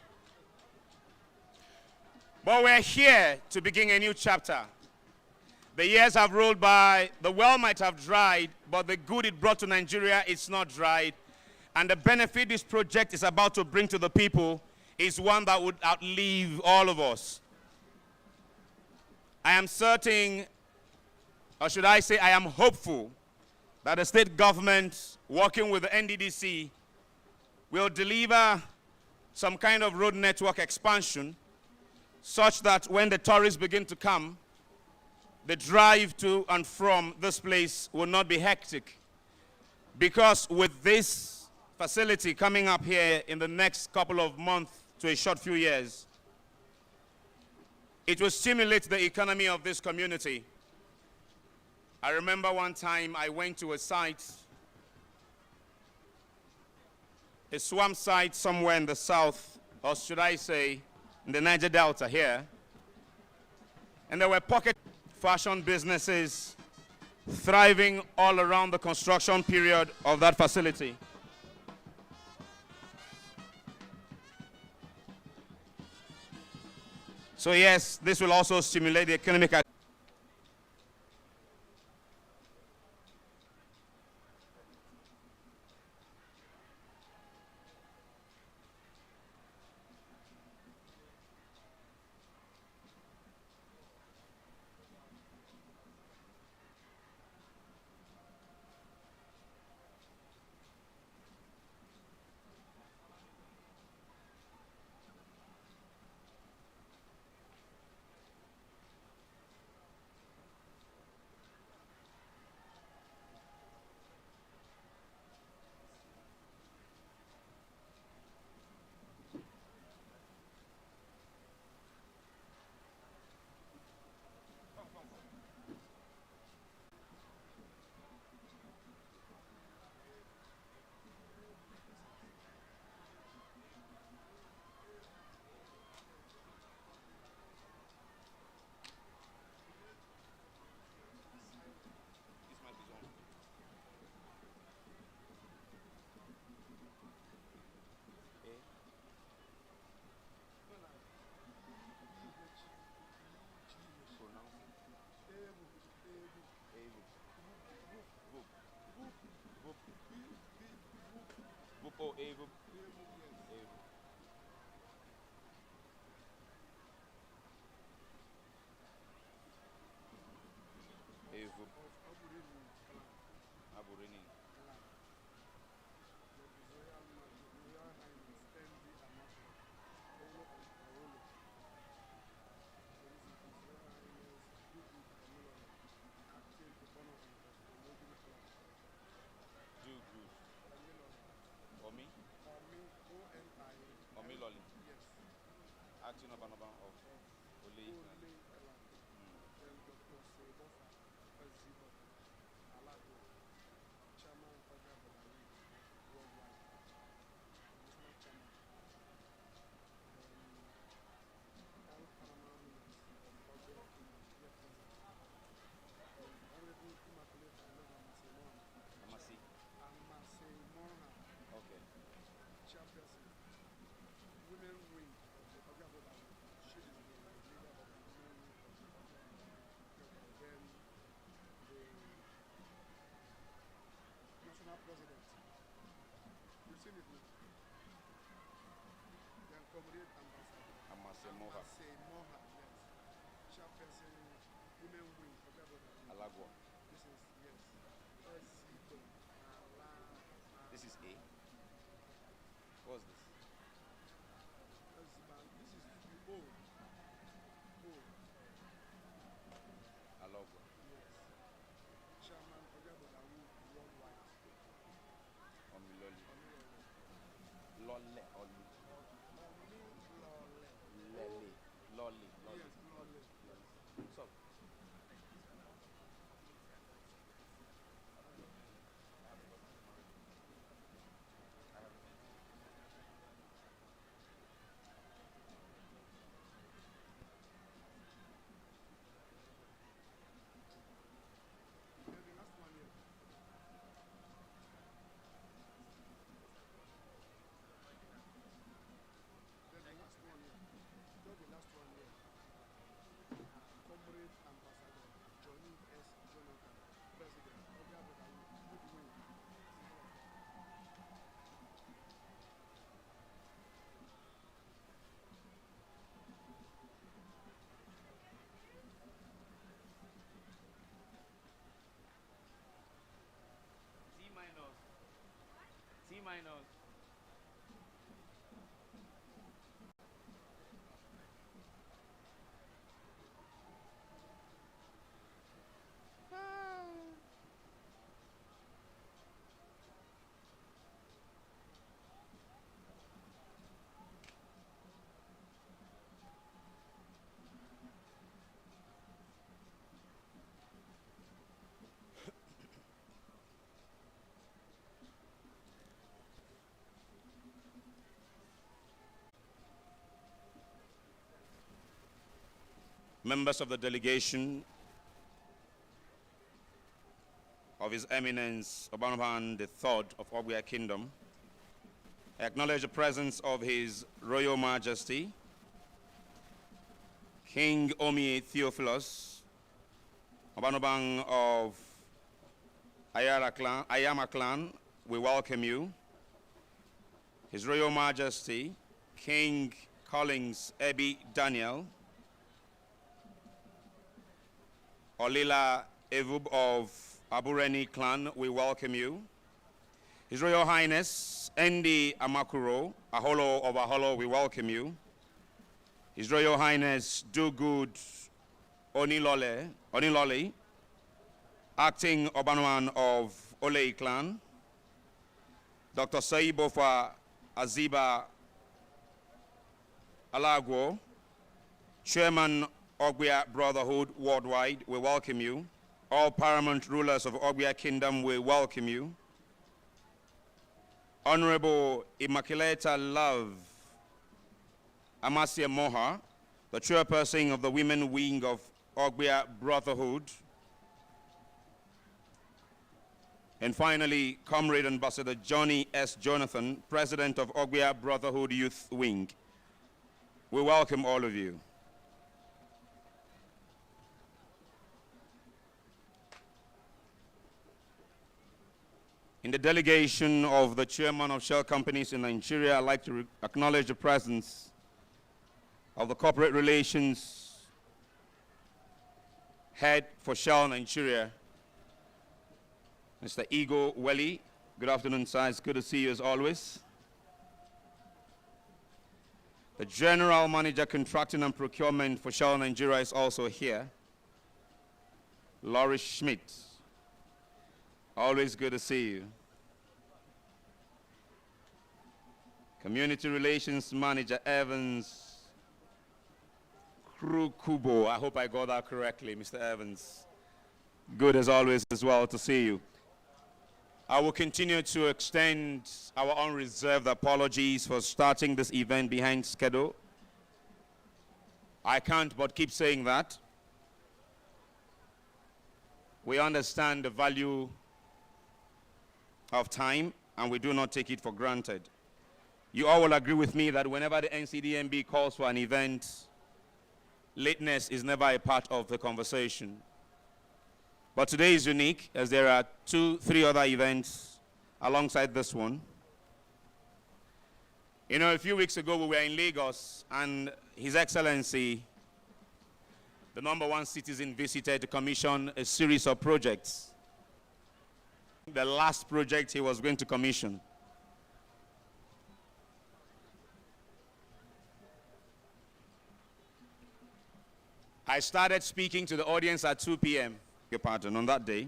But we're here to begin a new chapter. The years have rolled by, the well might have dried, but the good it brought to Nigeria is not dried. And the benefit this project is about to bring to the people is one that would outlive all of us. I am certain, or should I say I am hopeful, that the state government, working with the NDDC, will deliver some kind of road network expansion such that when the tourists begin to come, the drive to and from this place will not be hectic. Because with this facility coming up here in the next couple of months to a short few years, it will stimulate the economy of this community. I remember one time I went to a site, a swamp site somewhere in the south, or should I say, in the Niger Delta here, and there were pocket fashion businesses thriving all around the construction period of that facility. So yes, this will also stimulate the economic activity. Oh, Evo. Evo. Aburini. Do good. Omi? Omi Loli. Yes. Acting of Ole. Moha. Moha, yes. Chairperson, Women Wing, Alagwa. This is, yes. SC. This is A. What's this? This is O. Alagwa. Yes. Chairman, Ogabodawu, worldwide. Omiloli. Lole. Lele. Lolly. Yes, Lole. So. Then the last one here. Then the last one here. Just the last one here. Comrade Ambassador Johnny S. Jonathan, President, Ogabodawu, Goodwill. T minus. Members of the delegation of His Eminence Obanoban III of Ogbia Kingdom, I acknowledge the presence of His Royal Majesty, King Omi Theophilus Obanoban of Ayama clan. We welcome you. His Royal Majesty, King Collins Ebi Daniel Olila Evub of Abureni clan, we welcome you. His Royal Highness Endi Amakuro Aholo of Aholo, we welcome you. His Royal Highness Dugood Onilole, Acting Obanwan of Olei clan. Dr. Saibofa Aziba Alagwo, Chairman Ogbia Brotherhood Worldwide, we welcome you. All paramount rulers of Ogbia Kingdom, we welcome you. Honorable Immaculata Love Amasia Moha, the chairperson of the Women Wing of Ogbia Brotherhood. And finally, Comrade Ambassador Johnny S. Jonathan, President of Ogbia Brotherhood Youth Wing. We welcome all of you. In the delegation of the chairman of shell companies in Nigeria, I'd like to acknowledge the presence of the corporate relations head for Shell Nigeria, Mr. Igo Welly. Good afternoon, sir. It's good to see you as always. The general manager contracting and procurement for Shell Nigeria is also here, Laurie Schmidt. Always good to see you. Community Relations Manager Evans Krukubo. I hope I got that correctly, Mr. Evans. Good as always as well to see you. I will continue to extend our unreserved apologies for starting this event behind schedule. I can't but keep saying that. We understand the value of time, and we do not take it for granted. You all will agree with me that whenever the NCDMB calls for an event, lateness is never a part of the conversation. But today is unique, as there are 2-3 other events alongside this one. You know, a few weeks ago we were in Lagos and His Excellency, the #1 citizen, visited to commission a series of projects. The last project he was going to commission. I started speaking to the audience at 2 p.m. on that day,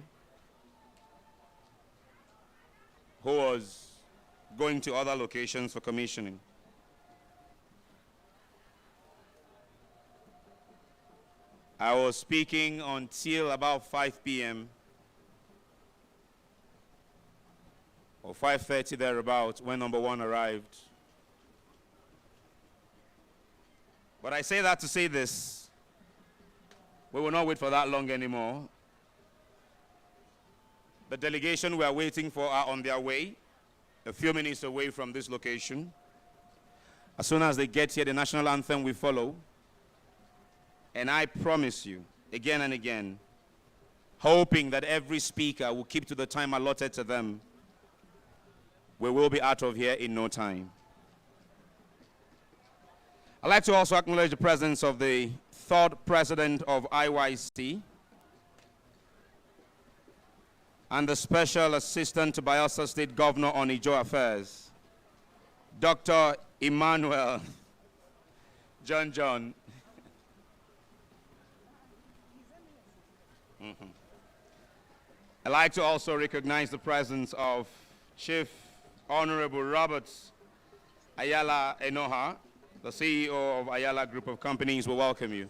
who was going to other locations for commissioning. I was speaking until about 5 p.m. or 5:30 thereabout when #1 arrived. But I say that to say this: we will not wait for that long anymore. The delegation we are waiting for are on their way, a few minutes away from this location. As soon as they get here, the national anthem will follow. And I promise you, again and again, hoping that every speaker will keep to the time allotted to them, we will be out of here in no time. I'd like to also acknowledge the presence of the 3rd President of IYC and the Special Assistant to Bayelsa State Governor on Ijaw Affairs, Dr. Emmanuel John. I'd like to also recognize the presence of Chief Honorable Robert Ayala Enoha, the CEO of Ayala Group of Companies. We welcome you.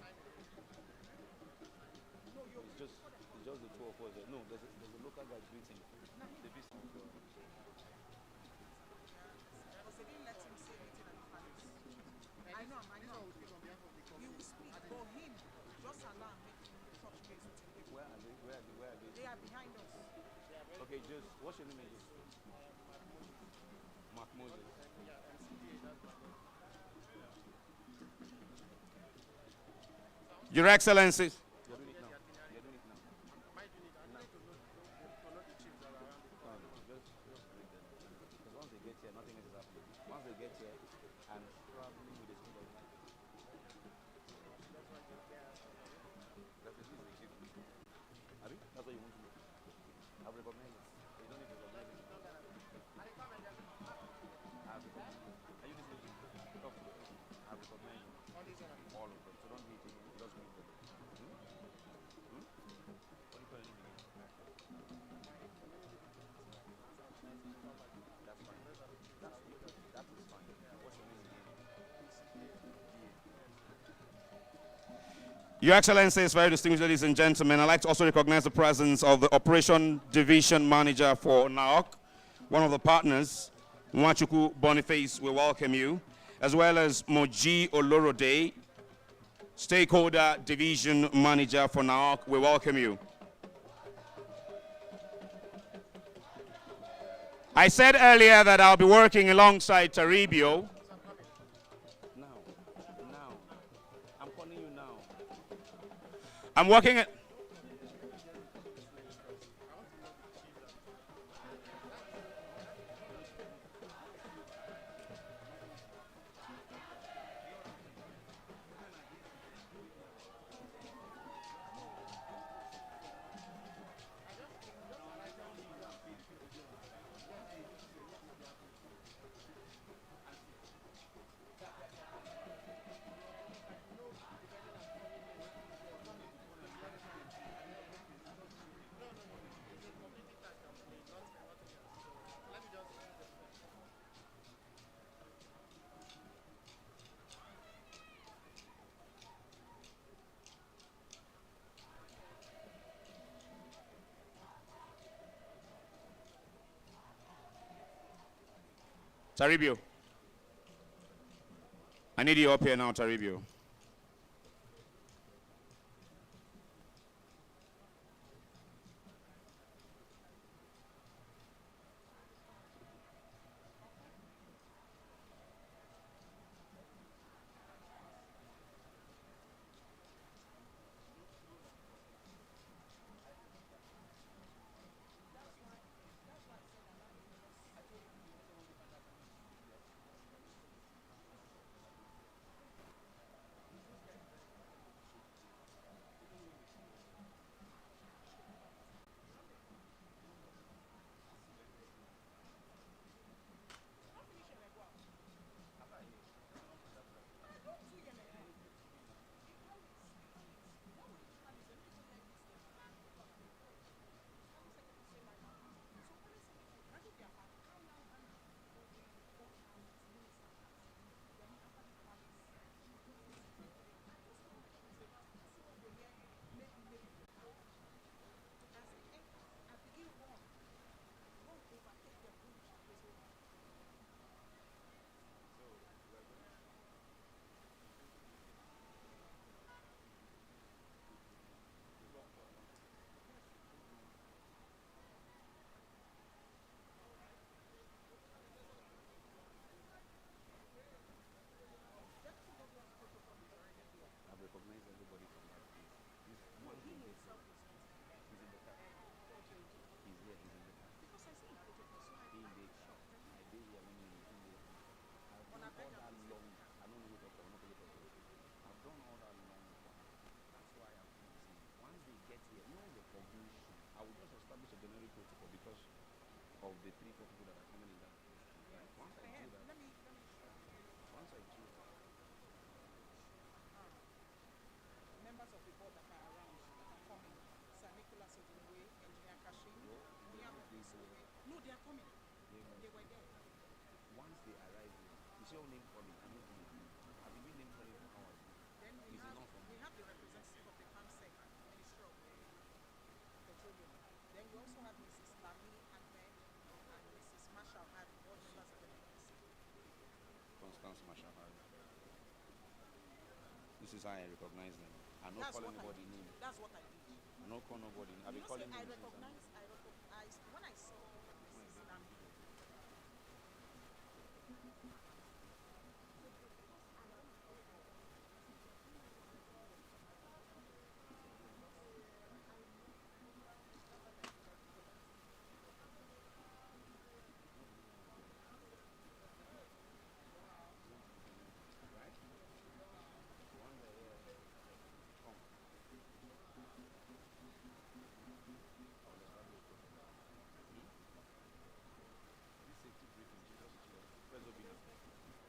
Okay, just what's your name again? Mark Moses. Your Excellencies. You're doing it now. You're doing it now. Am I doing it? I need to know the chiefs that are around. No, just bring them. Because once they get here, nothing else is happening. Once they get here, and probably with the speed of light. That's why they're there. That's the chief. Abi, that's what you want to do. I've recognized it. You don't need to recognize it. I've recognized it. Are you listening to me? Talk to me. I've recognized you. All of them. So don't do it again. Just meet them. What do you call your name again? That's fine. That is fine. What's your name again? Your Excellencies, very distinguished ladies and gentlemen, I'd like to also recognize the presence of the Operation Division Manager for NAOC, one of the partners, Nwachuku Boniface. We welcome you, as well as Moji Olorode, Stakeholder Division Manager for NAOC. We welcome you. I said earlier that I'll be working alongside Taribio. Now. I'm calling you now. I'm working at... Taribio. I need you up here now, Taribio. the 3-4 people that are coming in that industry, right? Once I do that, members of the board that are around that are coming. Sir Nicholas Odinwe, Engineer Kashim, Mia Mokiswe. No, they are coming. They were there. once they arrive here, it's your name calling. I know who you. I've been doing name calling for hours. Then we have the representative of the PAMSEC, Minister of Petroleum. Then we also have Mrs. Lami Ahmed and Mrs. Marshall Hari, all members of the PAMSEC. Constance Mashahari. This is how I recognize them. I don't call anybody name. That's what I did. I don't call nobody. I've been calling I names. recognized when I saw Mrs. Lami.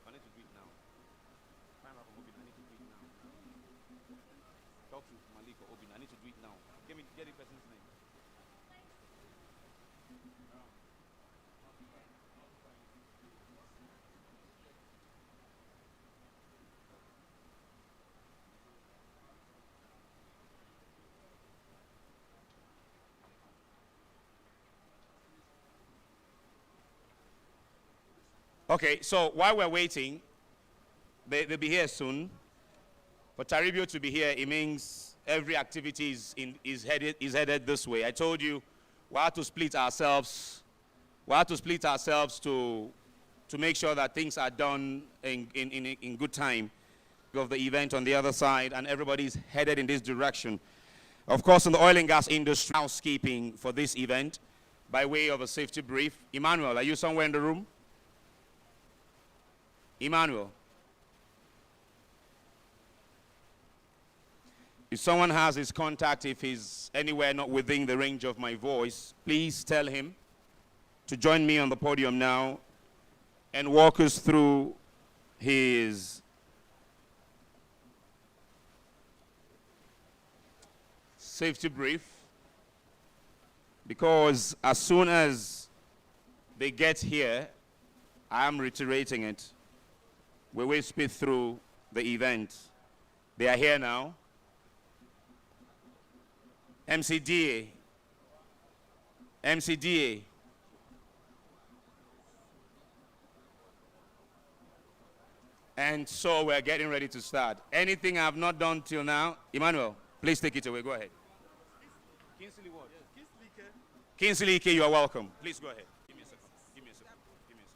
I need to do it now. Find out from Obin. I need to do it now. Talk to Malik or Obin. I need to do it now. Get the person's name. Okay, so while we're waiting, they'll be here soon. For Taribio to be here, it means every activity is headed this way. I told you we have to split ourselves. We have to split ourselves to make sure that things are done in good time of the event on the other side, and everybody's headed in this direction. Of course, in the oil and gas industry, housekeeping for this event by way of a safety brief. Emmanuel, are you somewhere in the room? Emmanuel. If someone has his contact, if he's anywhere not within the range of my voice, please tell him to join me on the podium now and walk us through his safety brief. Because as soon as they get here, I am reiterating it, we will speed through the event. They are here now. MCDA. MCDA. And so we're getting ready to start. Anything I have not done till now, Emmanuel, please take it away. Go ahead. Kingsley what? Yes, Kingsley Ike, you are welcome. Please go ahead. Give me a second. Give me a second. Give me a second.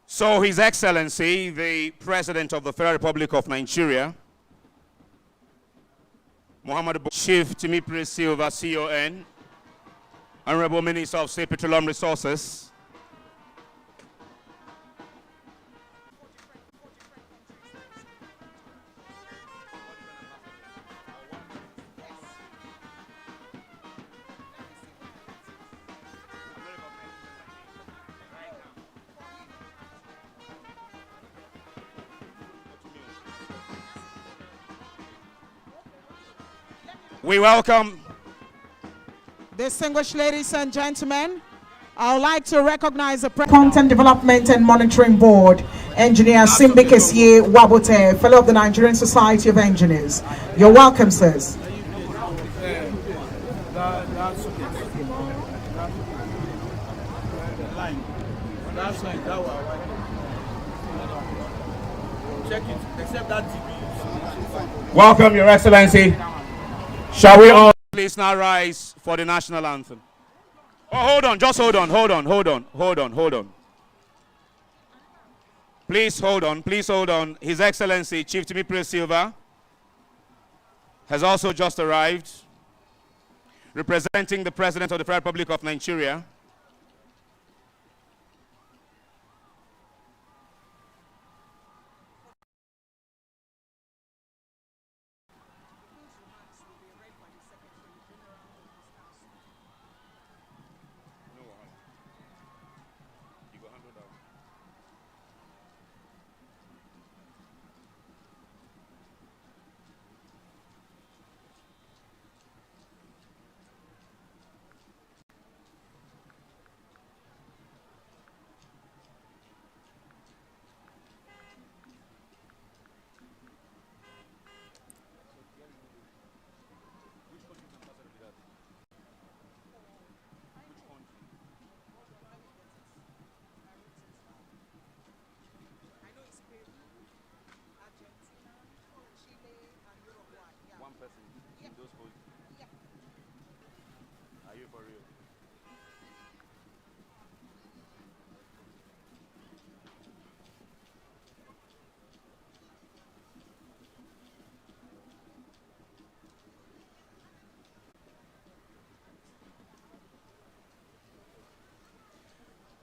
So His Excellency, the President of the Federal Republic of Nigeria, Muhammad Chief Timipre Silva, CON, Honorable Minister of State Petroleum Resources, we welcome. Distinguished ladies and gentlemen, I would like to recognize the Content Development and Monitoring Board, Engineer Simbi Kessie Wabote, Fellow of the Nigerian Society of Engineers. You're welcome, sirs. Welcome, Your Excellency. Shall we all please now rise for the national anthem? Oh, hold on, just hold on, hold on, hold on, hold on, hold on. Please hold on, please hold on. His Excellency Chief Timipre Silva has also just arrived, representing the President of the Federal Republic of Nigeria.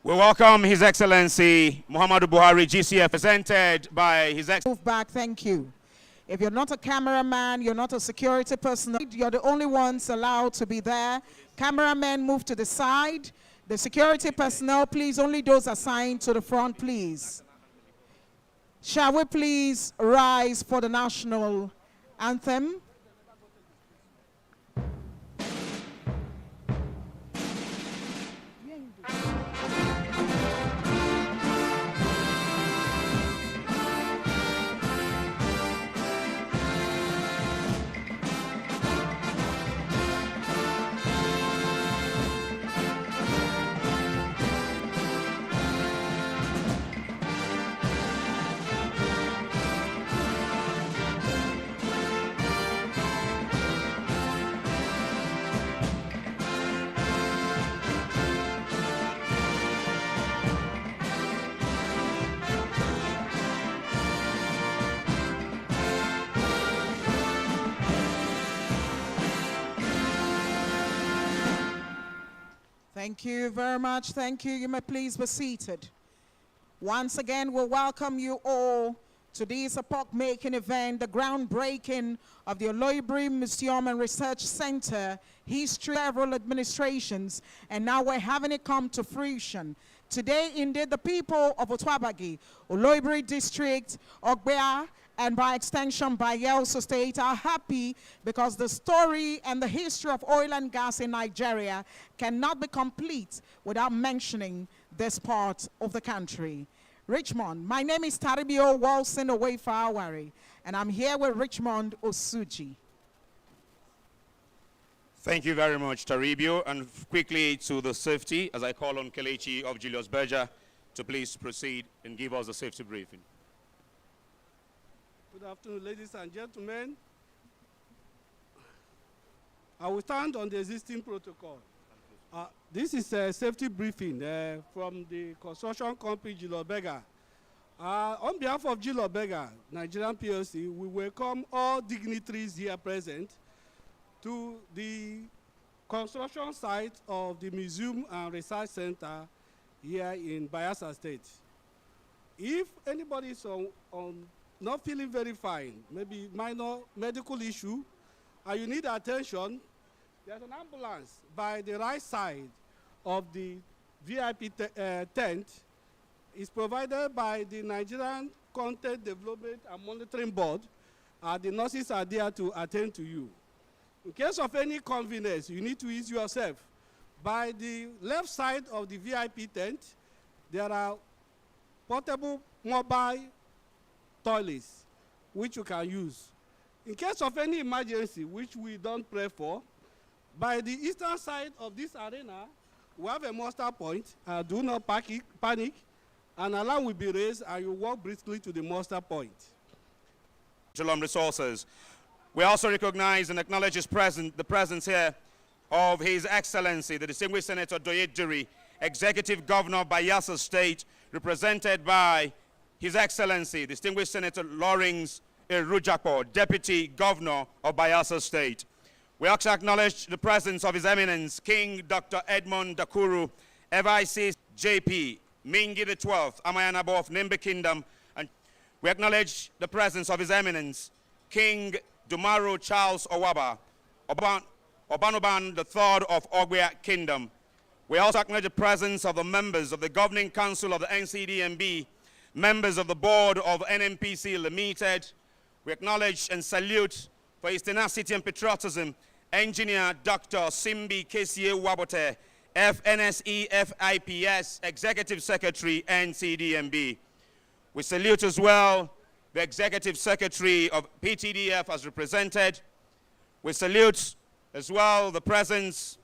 We welcome His Excellency Muhammadu Buhari, GCF, presented by His Excellency. Move back, thank you. If you're not a cameraman, you're not a security personnel, you're the only ones allowed to be there. Cameramen, move to the side. The security personnel, please, only those assigned to the front, please. Shall we please rise for the national anthem? Thank you very much. Thank you. You may please be seated. Once again, we welcome you all to this epoch-making event, the groundbreaking of the Oloibiri Museum and Research Center, history, several administrations, and now we're having it come to fruition. Today, indeed, the people of Otwabagi, Oloibiri District, Ogbia, and by extension Bayelsa State are happy because the story and the history of oil and gas in Nigeria cannot be complete without mentioning this part of the country. Richmond, my name is Taribio Walson Owefawari, and I'm here with Richmond Osuji. Thank you very much, Taribio. And quickly to the safety, as I call on Kelechi of Julius Berger to please proceed and give us a safety briefing. Good afternoon, ladies and gentlemen. I will stand on the existing protocol. This is a safety briefing from the construction company Gilobega. On behalf of Gilobega, Nigerian PLC, we welcome all dignitaries here present to the construction site of the Museum and Research Center here in Bayelsa State. If anybody is not feeling very fine, maybe minor medical issue, and you need attention, there's an ambulance by the right side of the VIP tent. It's provided by the Nigerian Content Development and Monitoring Board. The nurses are there to attend to you. In case of any convenience, you need to ease yourself. By the left side of the VIP tent, there are portable mobile toilets which you can use. In case of any emergency, which we don't pray for, by the eastern side of this arena, we have a muster point. Do not panic. An alarm will be raised and you walk briskly to the muster point. Petroleum Resources. We also recognize and acknowledge the presence here of His Excellency, the distinguished Senator Dignitary, Executive Governor of Bayelsa State, represented by His Excellency, distinguished Senator Lawrence Erujapo, Deputy Governor of Bayelsa State. We also acknowledge the presence of His Eminence, King Dr. Edmund Dakuru, FIC JP, Mingi the 12th, Amayanabo of Nimbe Kingdom, and we acknowledge the presence of His Eminence, King Dumaro Charles Owaba, Obanoban the 3rd of Ogbia Kingdom. We also acknowledge the presence of the members of the Governing Council of the NCDMB, members of the board of NMPC Limited. We acknowledge and salute for his tenacity and patriotism, Engineer Dr. Simbi Kesie Wabote, FNSE FIPS, Executive Secretary, NCDMB. We salute as well the Executive Secretary of PTDF as represented. We salute as well the presence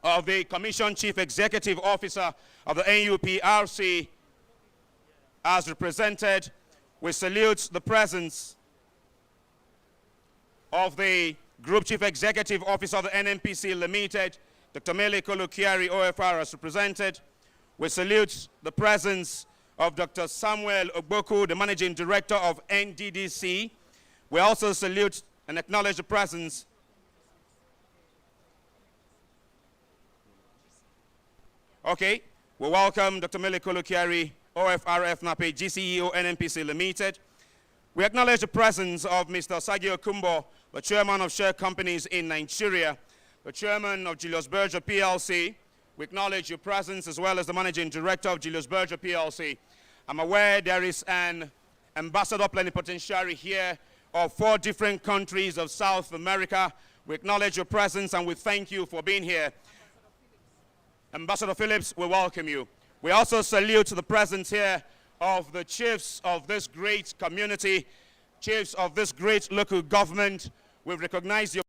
of the Commission Chief Executive Officer of the NUPRC as represented. We salute the presence of the Group Chief Executive Officer of the NMPC Limited, Dr. Mele Kolukiari OFR as represented. We salute the presence of Dr. Samuel Ogboku, the Managing Director of NDDC. We also salute and acknowledge the presence We welcome Dr. Mele Kolukiari, OFRF NAPE, GCEO NNPC Limited. We acknowledge the presence of Mr. Sagio Kumbo, the chairman of share companies in Nigeria, the chairman of Julius Berger PLC. We acknowledge your presence as well as the managing director of Julius Berger PLC. I'm aware there is an ambassador plenipotentiary here of 4 different countries of South America. We acknowledge your presence and we thank you for being here. Ambassador Phillips, we welcome you. We also salute the presence here of the chiefs of this great community, chiefs of this great local government. We recognize your